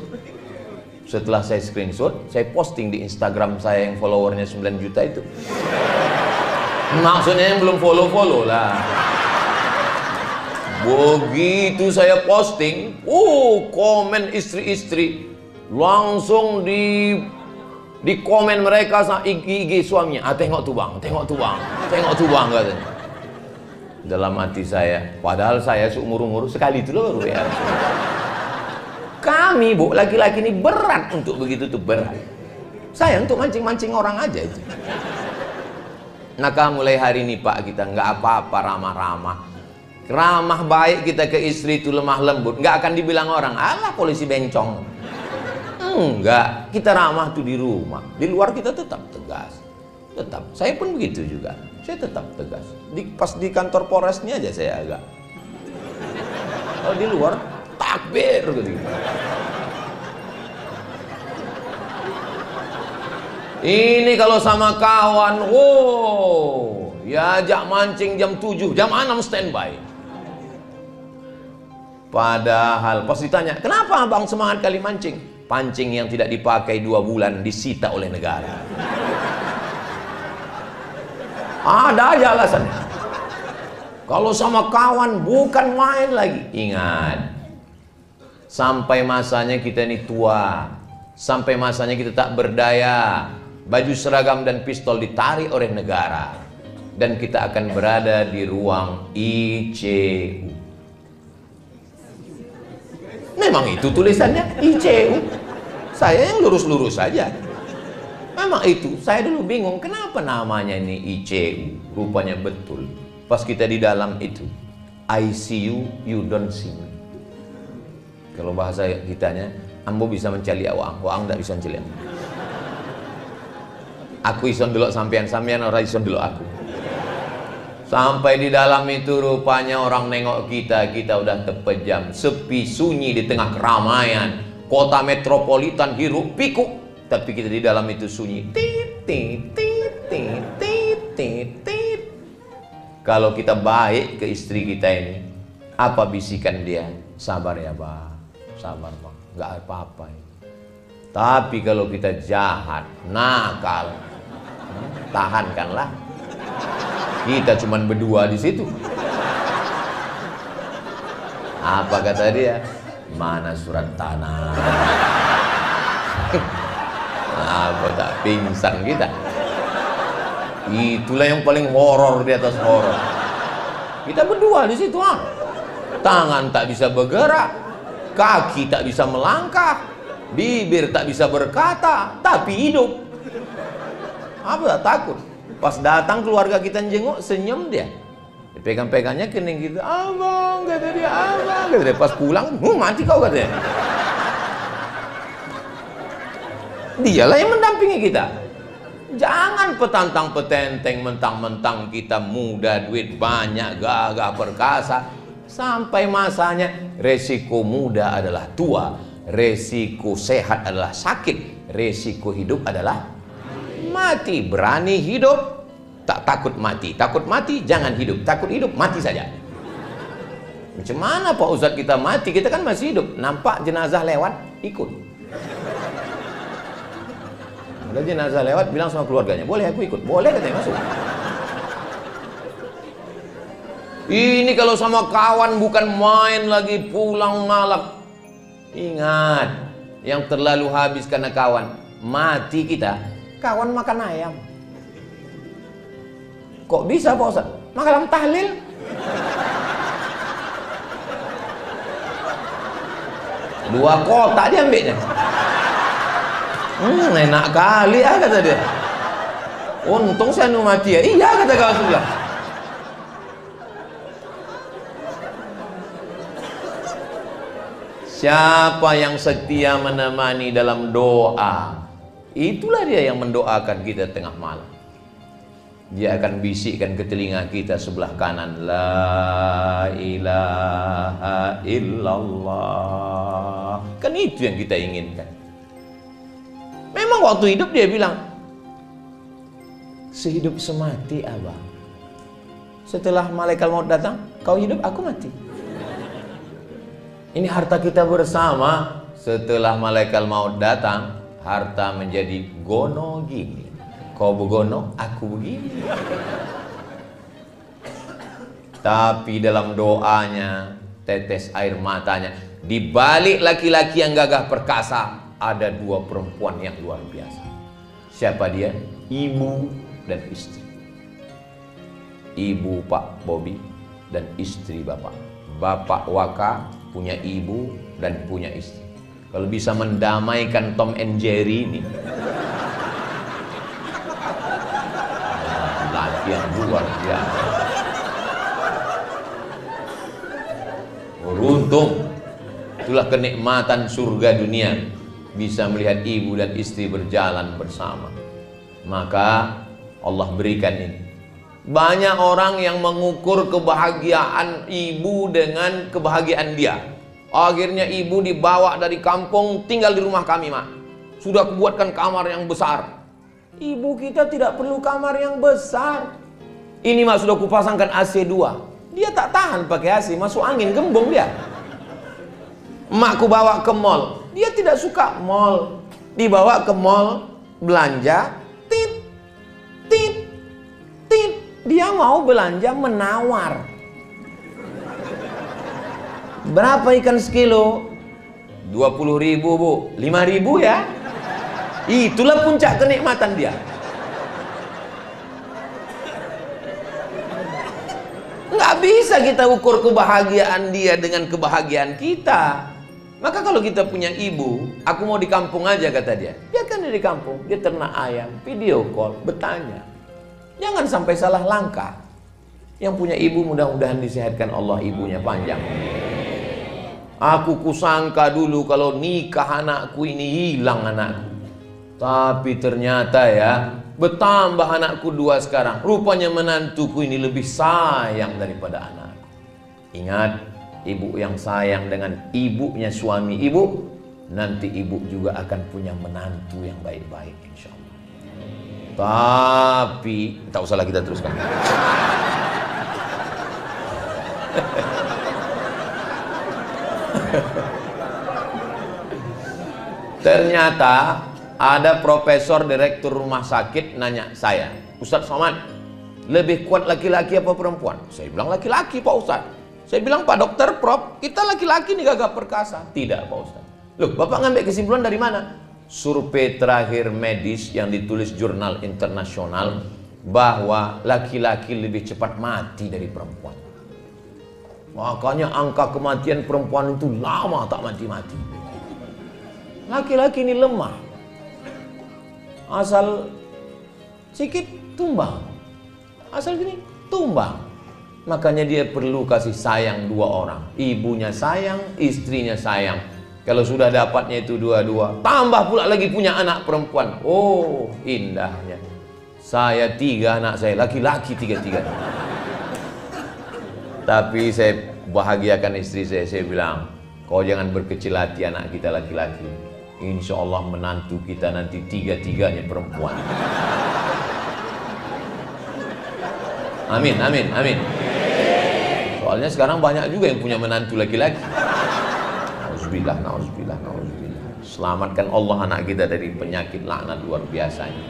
Setelah saya screenshot, saya posting di Instagram saya yang followernya 9 juta itu. Maksudnya yang belum follow-follow lah. Begitu saya posting, komen istri-istri langsung di komen mereka sama IG suaminya. Tengok tuh bang, tengok tuh bang, tengok tuh bang katanya. Dalam hati saya, padahal saya seumur-umur sekali itu loh baru ya. Kami laki-laki ini berat untuk begitu tuh, berat. Saya untuk mancing-mancing orang aja itu. Maka mulai hari ini Pak, kita nggak apa-apa ramah-ramah. Ramah baik kita ke istri itu lemah lembut, nggak akan dibilang orang, alah polisi bencong. Enggak, kita ramah tuh di rumah. Di luar kita tetap tegas. Tetap, saya pun begitu juga. Saya tetap tegas. Pas di kantor Polres ini aja saya agak. Kalau di luar takbir gitu. Ini kalau sama kawan, ya ajak mancing jam 7, jam 6 standby. Padahal pas ditanya, kenapa abang semangat kali mancing? Pancing yang tidak dipakai 2 bulan disita oleh negara. Ada aja alasannya. Kalau sama kawan bukan main lagi. Ingat, sampai masanya kita ini tua, sampai masanya kita tak berdaya, baju seragam dan pistol ditarik oleh negara, dan kita akan berada di ruang ICU. Memang itu tulisannya ICU. Saya yang lurus-lurus saja. Memang itu. Saya dulu bingung kenapa namanya ini ICU. Rupanya betul. Pas kita di dalam itu, I see you, you don't see me. Kalau bahasa kitanya, ambo bisa mencari awang, awang tidak bisa mencari ambo. Aku ison delok sampean, sampean ora ison delok aku. Sampai di dalam itu rupanya orang nengok kita, kita udah terpejam, sepi sunyi di tengah keramaian, kota metropolitan hiruk pikuk, tapi kita di dalam itu sunyi. Tit, tit, tit, tit, tit, tit, tit. Kalau kita baik ke istri kita ini, apa bisikan dia? Sabar ya, Pak. Sabar, Pak. Nggak apa-apa. Tapi kalau kita jahat, nakal, tahankanlah. Kita cuman berdua di situ. Apa kata dia? Mana surat tanah? Apa tak pingsan kita? Itulah yang paling horor di atas horor. Kita berdua di situ, ah. Tangan tak bisa bergerak, kaki tak bisa melangkah, bibir tak bisa berkata, tapi hidup. Apa tak takut? Pas datang keluarga kita jenguk, senyum dia. Pegang-pegangnya kening gitu. Abang, kata dia, abang, kata dia. Pas pulang, mati kau, katanya. Dialah yang mendampingi kita. Jangan petantang petenteng, mentang-mentang kita muda, duit banyak, gagah perkasa. Sampai masanya, resiko muda adalah tua, resiko sehat adalah sakit, resiko hidup adalah mati. Berani hidup, tak takut mati. Takut mati, jangan hidup. Takut hidup, mati saja. Macam mana Pak Ustadz kita mati? Kita kan masih hidup. Nampak jenazah lewat, ikut. Ada jenazah lewat, bilang sama keluarganya, boleh aku ikut? Boleh, katanya, masuk. Ini kalau sama kawan bukan main lagi, pulang malam. Ingat, yang terlalu habis karena kawan, mati kita. Kawan makan ayam. Kok bisa Pak Ustadz? Makan tahlil. Dua kotak dia ambilnya. Enak kali ah, kata dia. Untung saya nu mati ya. Iya, kata kawan sebelah. Siapa yang setia menemani dalam doa, itulah dia yang mendoakan kita tengah malam. Dia akan bisikkan ke telinga kita sebelah kanan, la ilaha illallah. Kan itu yang kita inginkan. Memang waktu hidup dia bilang, sehidup semati abang. Setelah malaikat maut datang, kau hidup, aku mati. Ini harta kita bersama. Setelah malaikat maut datang, harta menjadi gono gini. Kau begono, aku begini. Tapi dalam doanya, tetes air matanya, di balik laki-laki yang gagah perkasa, ada dua perempuan yang luar biasa. Siapa dia? Ibu dan istri. Ibu Pak Bobi dan istri Bapak. Bapak Waka punya ibu dan punya istri. Kalau bisa mendamaikan Tom and Jerry ini, laki yang luar biasa. Beruntung, itulah kenikmatan surga dunia. Bisa melihat ibu dan istri berjalan bersama. Maka Allah berikan ini. Banyak orang yang mengukur kebahagiaan ibu dengan kebahagiaan dia. Akhirnya ibu dibawa dari kampung, tinggal di rumah kami, Mak. Sudah kubuatkan kamar yang besar. Ibu kita tidak perlu kamar yang besar. Ini Mak, sudah kupasangkan AC 2. Dia tak tahan pakai AC, masuk angin, gembong dia. Mak ku bawa ke mall. Dia tidak suka mall. Dibawa ke mall, belanja, tit, tit, tit. Dia mau belanja menawar. Berapa ikan sekilo? 20.000 Bu. 5.000 ya? Itulah puncak kenikmatan dia. Nggak bisa kita ukur kebahagiaan dia dengan kebahagiaan kita. Maka kalau kita punya ibu, aku mau di kampung aja kata dia. Biarkan dia di kampung, dia ternak ayam, video call, bertanya. Jangan sampai salah langkah. Yang punya ibu mudah-mudahan disehatkan Allah, ibunya panjang. Aku kusangka dulu kalau nikah anakku ini hilang anakku. Tapi ternyata ya, bertambah anakku 2 sekarang. Rupanya menantuku ini lebih sayang daripada anakku. Ingat, ibu yang sayang dengan ibunya suami ibu, nanti ibu juga akan punya menantu yang baik-baik insya Allah. Tapi tak usahlah kita teruskan. Ternyata ada profesor direktur rumah sakit nanya saya, Ustadz Somad, lebih kuat laki-laki apa perempuan? Saya bilang laki-laki Pak Ustadz. Saya bilang Pak Dokter, Prof, kita laki-laki nih gagah perkasa. Tidak Pak Ustadz. Loh, Bapak ngambil kesimpulan dari mana? Survei terakhir medis yang ditulis jurnal internasional bahwa laki-laki lebih cepat mati dari perempuan. Makanya angka kematian perempuan itu lama tak mati-mati. Laki-laki ini lemah. Asal sikit tumbang. Asal gini tumbang. Makanya dia perlu kasih sayang 2 orang. Ibunya sayang, istrinya sayang. Kalau sudah dapatnya itu 2-2, tambah pula lagi punya anak perempuan. Oh, indahnya. Saya 3 anak saya, laki-laki 3-3. Tapi saya bahagiakan istri saya bilang, kau jangan berkecil hati anak kita laki-laki. Insya Allah menantu kita nanti 3-3-nya perempuan. Amin, amin, amin. Soalnya sekarang banyak juga yang punya menantu laki-laki. Nauzubillah, nauzubillah, nauzubillah. Selamatkan Allah anak kita dari penyakit laknat luar biasanya.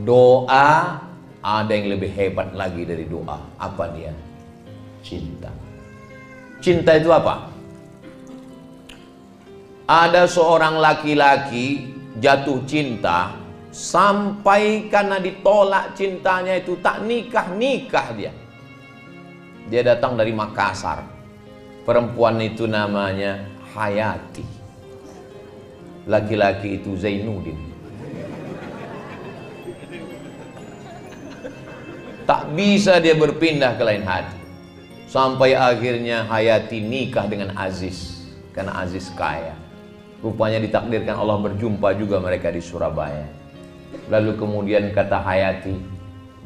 Doa ada yang lebih hebat lagi dari doa. Apa dia? Cinta. Cinta itu apa? Ada seorang laki-laki jatuh cinta sampai karena ditolak cintanya itu tak nikah dia. Dia datang dari Makassar. Perempuan itu namanya Hayati. Laki-laki itu Zainuddin. Tak bisa dia berpindah ke lain hati. Sampai akhirnya Hayati nikah dengan Aziz. Karena Aziz kaya. Rupanya ditakdirkan Allah berjumpa juga mereka di Surabaya. Lalu kemudian kata Hayati,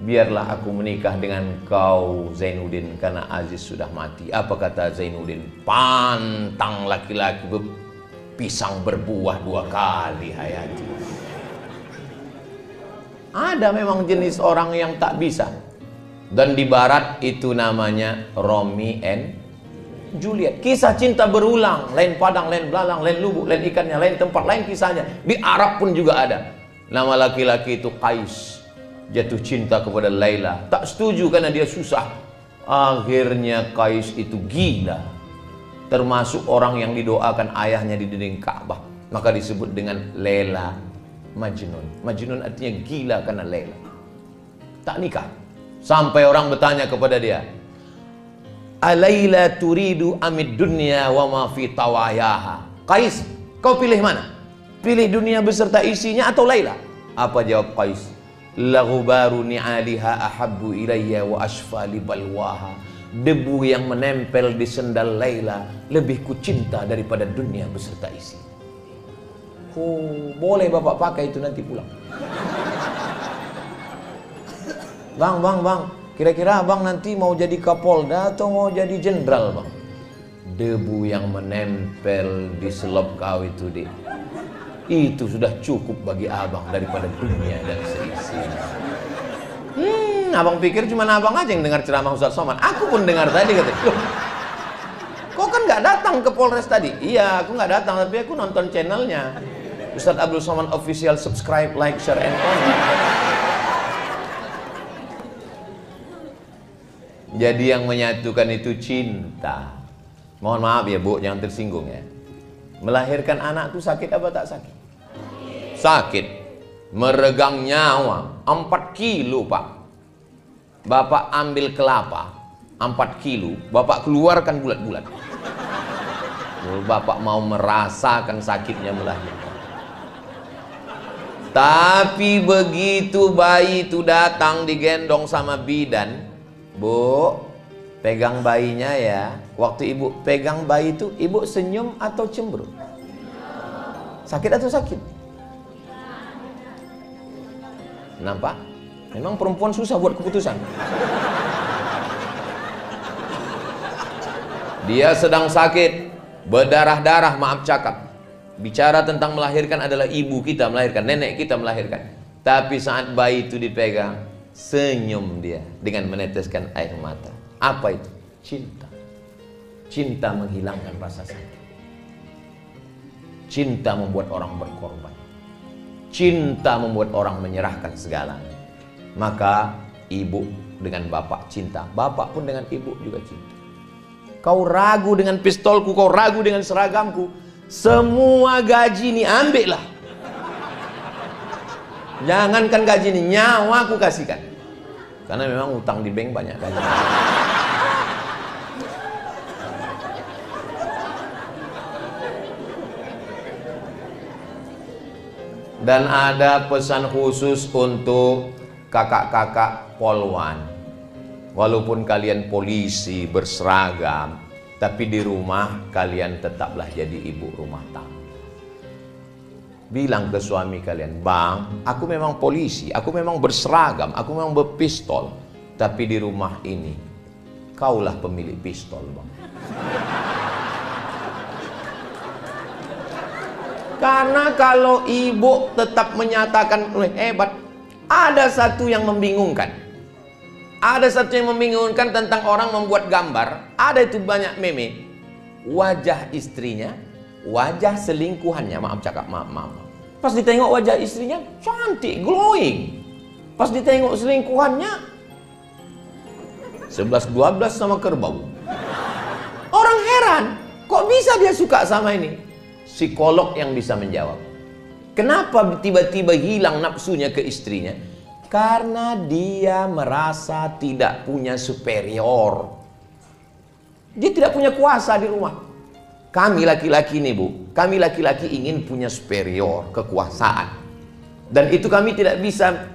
biarlah aku menikah dengan kau Zainuddin karena Aziz sudah mati. Apa kata Zainuddin? Pantang laki-laki pisang berbuah 2 kali Hayati. Ada memang jenis orang yang tak bisa. Dan di barat itu namanya Romeo and Juliet. Kisah cinta berulang, lain padang, lain belalang, lain lubuk, lain ikannya, lain tempat, lain kisahnya. Di Arab pun juga ada. Nama laki-laki itu Qais. Jatuh cinta kepada Laila. Tak setuju karena dia susah. Akhirnya Qais itu gila. Termasuk orang yang didoakan ayahnya di dinding Ka'bah. Maka disebut dengan Laila Majnun. Majnun artinya gila karena Laila. Tak nikah. Sampai orang bertanya kepada dia, Alaila turidu amid dunya wa ma fi tawayaha. Qais, kau pilih mana? Pilih dunia beserta isinya atau Laila? Apa jawab Qais? Laghubaru ni'aliha ahabbu ilayya wa ashfa li balwaha. Debu yang menempel di sendal Laila lebih kucinta daripada dunia beserta isi. Oh, boleh bapak pakai itu nanti pulang. Bang, kira-kira abang nanti mau jadi Kapolda atau mau jadi jenderal bang? Debu yang menempel di selop kau itu dek, itu sudah cukup bagi abang daripada dunia dan seisinya. Abang pikir cuma abang aja yang dengar ceramah Ustadz Somad? Aku pun dengar tadi kata. Loh, kau kan nggak datang ke Polres tadi? Iya, aku nggak datang tapi aku nonton channelnya Ustadz Abdul Somad Official. Subscribe, like, share, and comment. Jadi yang menyatukan itu cinta. Mohon maaf ya Bu, jangan tersinggung ya. Melahirkan anak itu sakit apa tak sakit? sakit, meregang nyawa, 4 kilo Pak. Bapak ambil kelapa 4 kilo, Bapak keluarkan bulat-bulat. Bapak mau merasakan sakitnya melahirkan. Tapi begitu bayi itu datang digendong sama bidan, Bu, pegang bayinya ya. Waktu ibu pegang bayi itu, ibu senyum atau cemberut? Sakit atau sakit? Nampak? Memang perempuan susah buat keputusan. Dia sedang sakit, berdarah-darah, maaf cakap. Bicara tentang melahirkan adalah ibu kita melahirkan, nenek kita melahirkan. Tapi saat bayi itu dipegang, senyum dia dengan meneteskan air mata. Apa itu? Cinta. Cinta menghilangkan rasa sakit. Cinta membuat orang berkorban. Cinta membuat orang menyerahkan segalanya. Maka ibu dengan bapak cinta, bapak pun dengan ibu juga cinta. Kau ragu dengan pistolku, kau ragu dengan seragamku, semua gaji ini ambillah. Jangankan gaji ini, nyawa aku kasihkan. Karena memang utang di bank banyak kali. Dan ada pesan khusus untuk kakak-kakak polwan. Walaupun kalian polisi berseragam, tapi di rumah kalian tetaplah jadi ibu rumah tangga. Bilang ke suami kalian, Bang, aku memang polisi, aku memang berseragam, aku memang berpistol, tapi di rumah ini kaulah pemilik pistol, Bang. Karena kalau ibu tetap menyatakan hebat, ada satu yang membingungkan. Ada satu yang membingungkan tentang orang membuat gambar. Ada itu banyak meme. Wajah istrinya, wajah selingkuhannya, maaf cakap, maaf. Pas ditengok wajah istrinya, cantik, glowing. Pas ditengok selingkuhannya, 11-12 sama kerbau. Orang heran, kok bisa dia suka sama ini? Psikolog yang bisa menjawab. Kenapa tiba-tiba hilang nafsunya ke istrinya? Karena dia merasa tidak punya superior. Dia tidak punya kuasa di rumah. Kami laki-laki nih Bu, kami laki-laki ingin punya superior, kekuasaan. Dan itu kami tidak bisa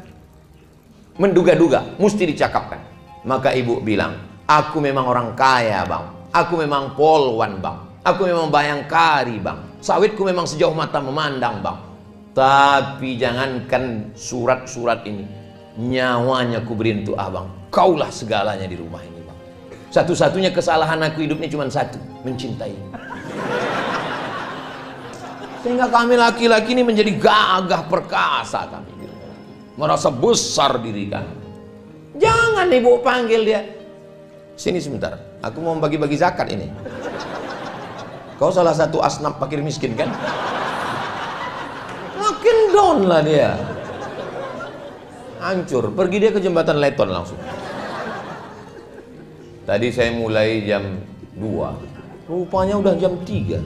menduga-duga, mesti dicakapkan. Maka ibu bilang, aku memang orang kaya Bang, aku memang polwan Bang, aku memang bayangkari Bang, sawitku memang sejauh mata memandang Bang. Tapi jangankan surat-surat ini, nyawanya ku beri untuk abang. Kaulah segalanya di rumah ini Bang. Satu-satunya kesalahan aku hidupnya cuma satu, mencintai. Sehingga kami laki-laki ini menjadi gagah perkasa kami. Merasa besar diri kami. Jangan ibu panggil dia. Sini sebentar, aku mau bagi-bagi zakat ini. Kau salah satu asnaf fakir miskin kan? Makin down lah dia. Hancur, pergi dia ke jembatan Leton langsung. Tadi saya mulai jam 2, rupanya udah jam 3.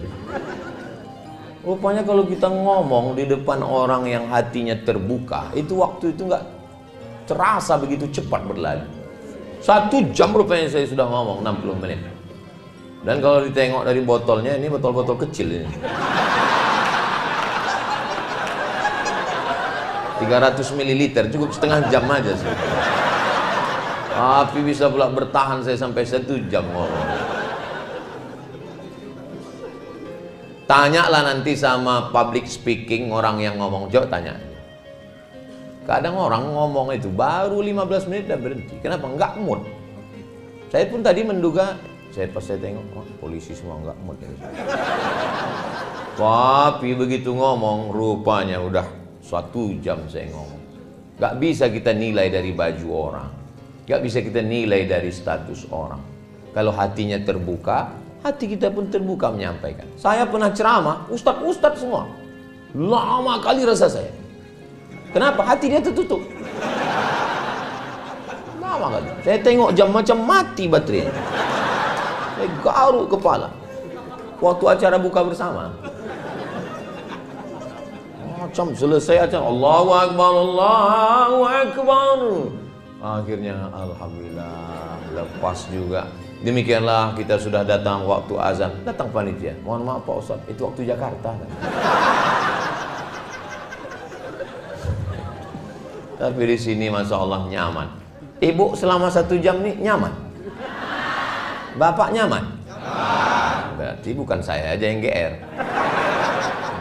Rupanya kalau kita ngomong di depan orang yang hatinya terbuka, itu waktu itu nggak terasa begitu cepat berlalu. 1 jam rupanya saya sudah ngomong 60 menit. Dan kalau ditengok dari botolnya, ini botol-botol kecil ini. 300 ml, cukup setengah jam aja sih. Tapi bisa pula bertahan saya sampai 1 jam ngomong. Tanyalah nanti sama public speaking, orang yang ngomong, jauh tanya. Kadang orang ngomong itu baru 15 menit dan berhenti. Kenapa? Enggak mood. Saya pun tadi menduga, pas saya tengok, polisi semua enggak mood. Tapi begitu ngomong, rupanya udah 1 jam saya ngomong. Gak bisa kita nilai dari baju orang, gak bisa kita nilai dari status orang. Kalau hatinya terbuka, hati kita pun terbuka menyampaikan. Saya pernah ceramah, ustadz semua, lama kali rasa saya. Kenapa? Hati dia tertutup. Lama kali. Saya tengok jam macam mati baterainya. Saya garuk kepala waktu acara buka bersama. macam-macam. Selesai acara, Allahu Akbar, Allahu Akbar. Akhirnya alhamdulillah lepas juga. Demikianlah kita sudah datang waktu azan. Datang panitia. Mohon maaf Pak Ustaz, itu waktu Jakarta. Tapi di sini Masya Allah nyaman. Ibu selama 1 jam nih nyaman? Bapak nyaman? Berarti bukan saya aja yang GR.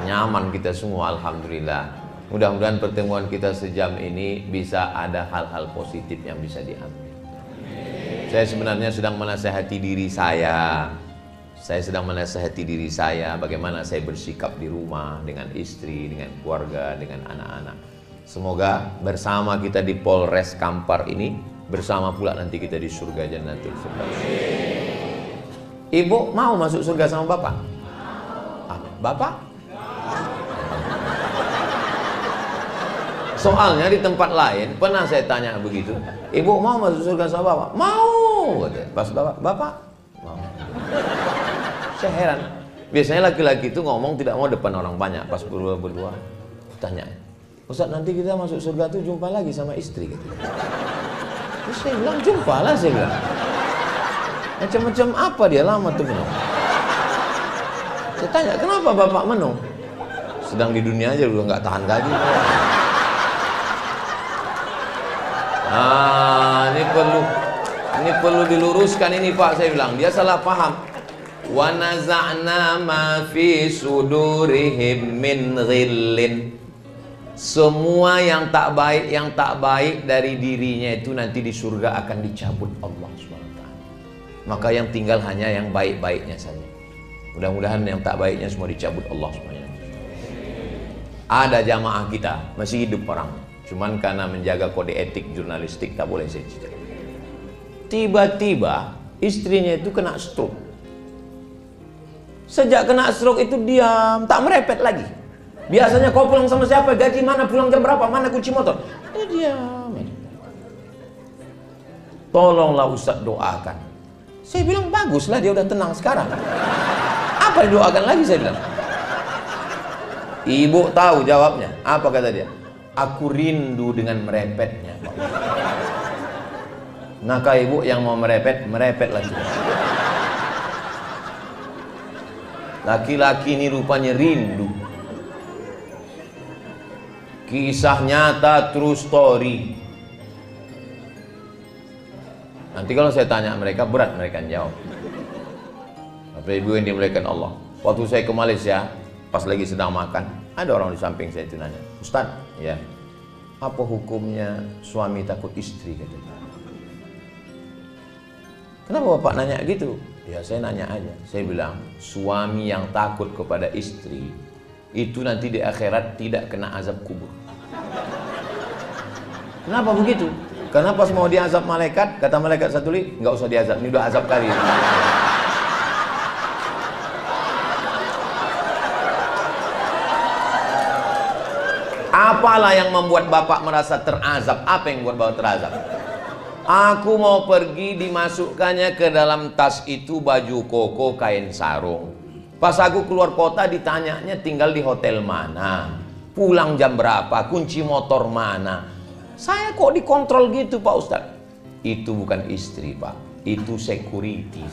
Nyaman kita semua, alhamdulillah. Mudah-mudahan pertemuan kita sejam ini bisa ada hal-hal positif yang bisa diambil. Saya sebenarnya sedang menasihati diri saya. Saya sedang menasihati diri saya bagaimana saya bersikap di rumah dengan istri, dengan keluarga, dengan anak-anak. Semoga bersama kita di Polres Kampar ini, bersama pula nanti kita di surga Jannatul Firdaus. Ibu mau masuk surga sama Bapak? Bapak? Soalnya di tempat lain pernah saya tanya begitu, ibu mau masuk surga sama Bapak? Mau. Pas Bapak mau. Saya heran. Biasanya laki-laki itu ngomong tidak mau depan orang banyak. Pas berdua tanya, Ustaz nanti kita masuk surga tuh jumpa lagi sama istri gitu. Terus saya bilang jumpa lah, saya bilang. Macam-macam apa dia lama tuh menung. Saya tanya kenapa Bapak menung? Sedang di dunia aja udah nggak tahan lagi. Ini perlu diluruskan ini Pak, saya bilang. Dia salah paham. Wa naza'na ma fi sudurihim min ghillin. Semua yang tak baik dari dirinya itu nanti di surga akan dicabut Allah SWT. Maka yang tinggal hanya yang baik-baiknya saja. Mudah-mudahan yang tak baiknya semua dicabut Allah SWT. Ada jamaah kita masih hidup orang, cuman karena menjaga kode etik jurnalistik tak boleh saya cerita. Tiba-tiba istrinya itu kena stroke. Sejak kena stroke itu diam, tak merepet lagi. Biasanya kau pulang sama siapa, gaji mana, pulang jam berapa, mana kunci motor. Dia diam. Tolonglah Ustaz doakan. Saya bilang baguslah dia udah tenang sekarang. Apa didoakan lagi, saya bilang. Ibu tahu jawabnya. Apa kata dia? Aku rindu dengan merepetnya. Maka ibu yang mau merepet, merepet lagi. Laki-laki ini rupanya rindu. Kisah nyata, true story. Nanti kalau saya tanya mereka, berat mereka jawab. Tapi ibu yang dimuliakan Allah, waktu saya ke Malaysia, pas lagi sedang makan, ada orang di samping saya itu nanya, Ustaz, ya, apa hukumnya suami takut istri? Katanya. Kenapa Bapak nanya gitu? Ya saya nanya aja. Saya bilang, suami yang takut kepada istri itu nanti di akhirat tidak kena azab kubur. Kenapa begitu? Karena pas mau diazab malaikat, kata malaikat satu lagi, nggak usah diazab, ini udah azab kali. Apalah yang membuat Bapak merasa terazab? Apa yang membuat Bapak terazab? Aku mau pergi, dimasukkannya ke dalam tas itu baju koko, kain sarung. Pas aku keluar kota ditanyanya tinggal di hotel mana, pulang jam berapa, kunci motor mana. Saya kok dikontrol gitu Pak Ustadz? Itu bukan istri Pak, itu security.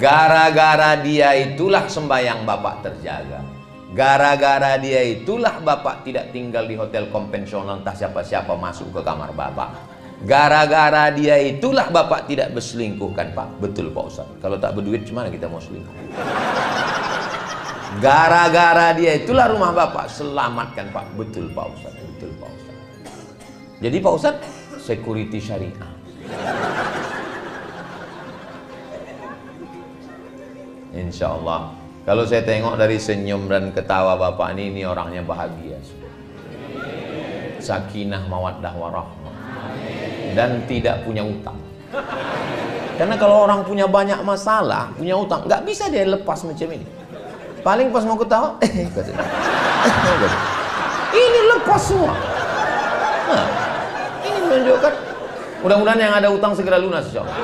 Gara-gara dia itulah sembahyang Bapak terjaga. Gara-gara dia itulah Bapak tidak tinggal di hotel konvensional, entah siapa-siapa masuk ke kamar Bapak. Gara-gara dia itulah Bapak tidak berselingkuh kan Pak? Betul Pak Ustaz. Kalau tak berduit gimana kita mau selingkuh? Gara-gara dia itulah rumah Bapak selamatkan Pak. Betul Pak Ustaz. Betul Pak Ustaz. Jadi Pak Ustaz, security syariah. Insya Allah. Kalau saya tengok dari senyum dan ketawa Bapak ini orangnya bahagia. Sakinah, mawaddah, warahmah. Dan tidak punya utang. Karena kalau orang punya banyak masalah, punya utang, nggak bisa dia lepas macam ini. Paling pas mau ketawa, ini lepas semua. Nah, ini menunjukkan, mudah-mudahan yang ada utang segera lunas, insya Allah.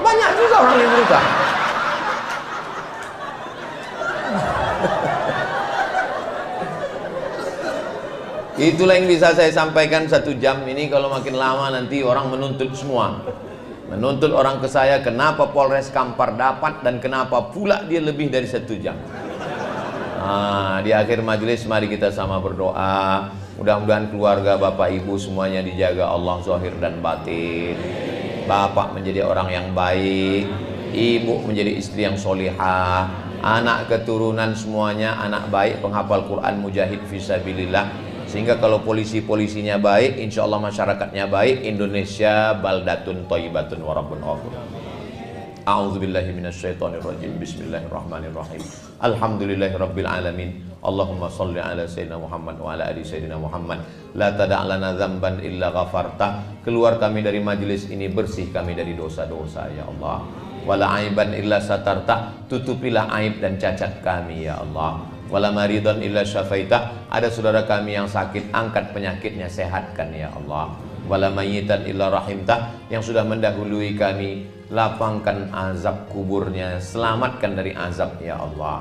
Banyak juga orang yang berutang. Itulah yang bisa saya sampaikan 1 jam ini. Kalau makin lama nanti orang menuntut semua. Menuntut orang ke saya, kenapa Polres Kampar dapat dan kenapa pula dia lebih dari 1 jam. Di akhir majelis mari kita sama berdoa. Mudah-mudahan keluarga Bapak Ibu semuanya dijaga Allah zahir dan batin. Bapak menjadi orang yang baik, ibu menjadi istri yang solihah, anak keturunan semuanya anak baik, penghafal Quran, mujahid fisabilillah. Sehingga kalau polisinya baik, insya Allah masyarakatnya baik. Indonesia baldatun thayyibatun wa rabbun ghafur. A'udzubillahi minasyaitonirrajim. Bismillahirrahmanirrahim. Alhamdulillahirabbil alamin. Allahumma shalli ala sayyidina Muhammad wa ala ali sayyidina Muhammad. La tada' lana dzamban illa ghafarta. Keluar kami dari majelis ini, bersih kami dari dosa-dosa ya Allah. Wala aiban illa satarta. Tutupilah aib dan cacat kami ya Allah. Wala maridan illa syafaita. Ada saudara kami yang sakit, angkat penyakitnya, sehatkan ya Allah. Wala mayyitan illa rahimta. Yang sudah mendahului kami, lapangkan azab kuburnya, selamatkan dari azab ya Allah.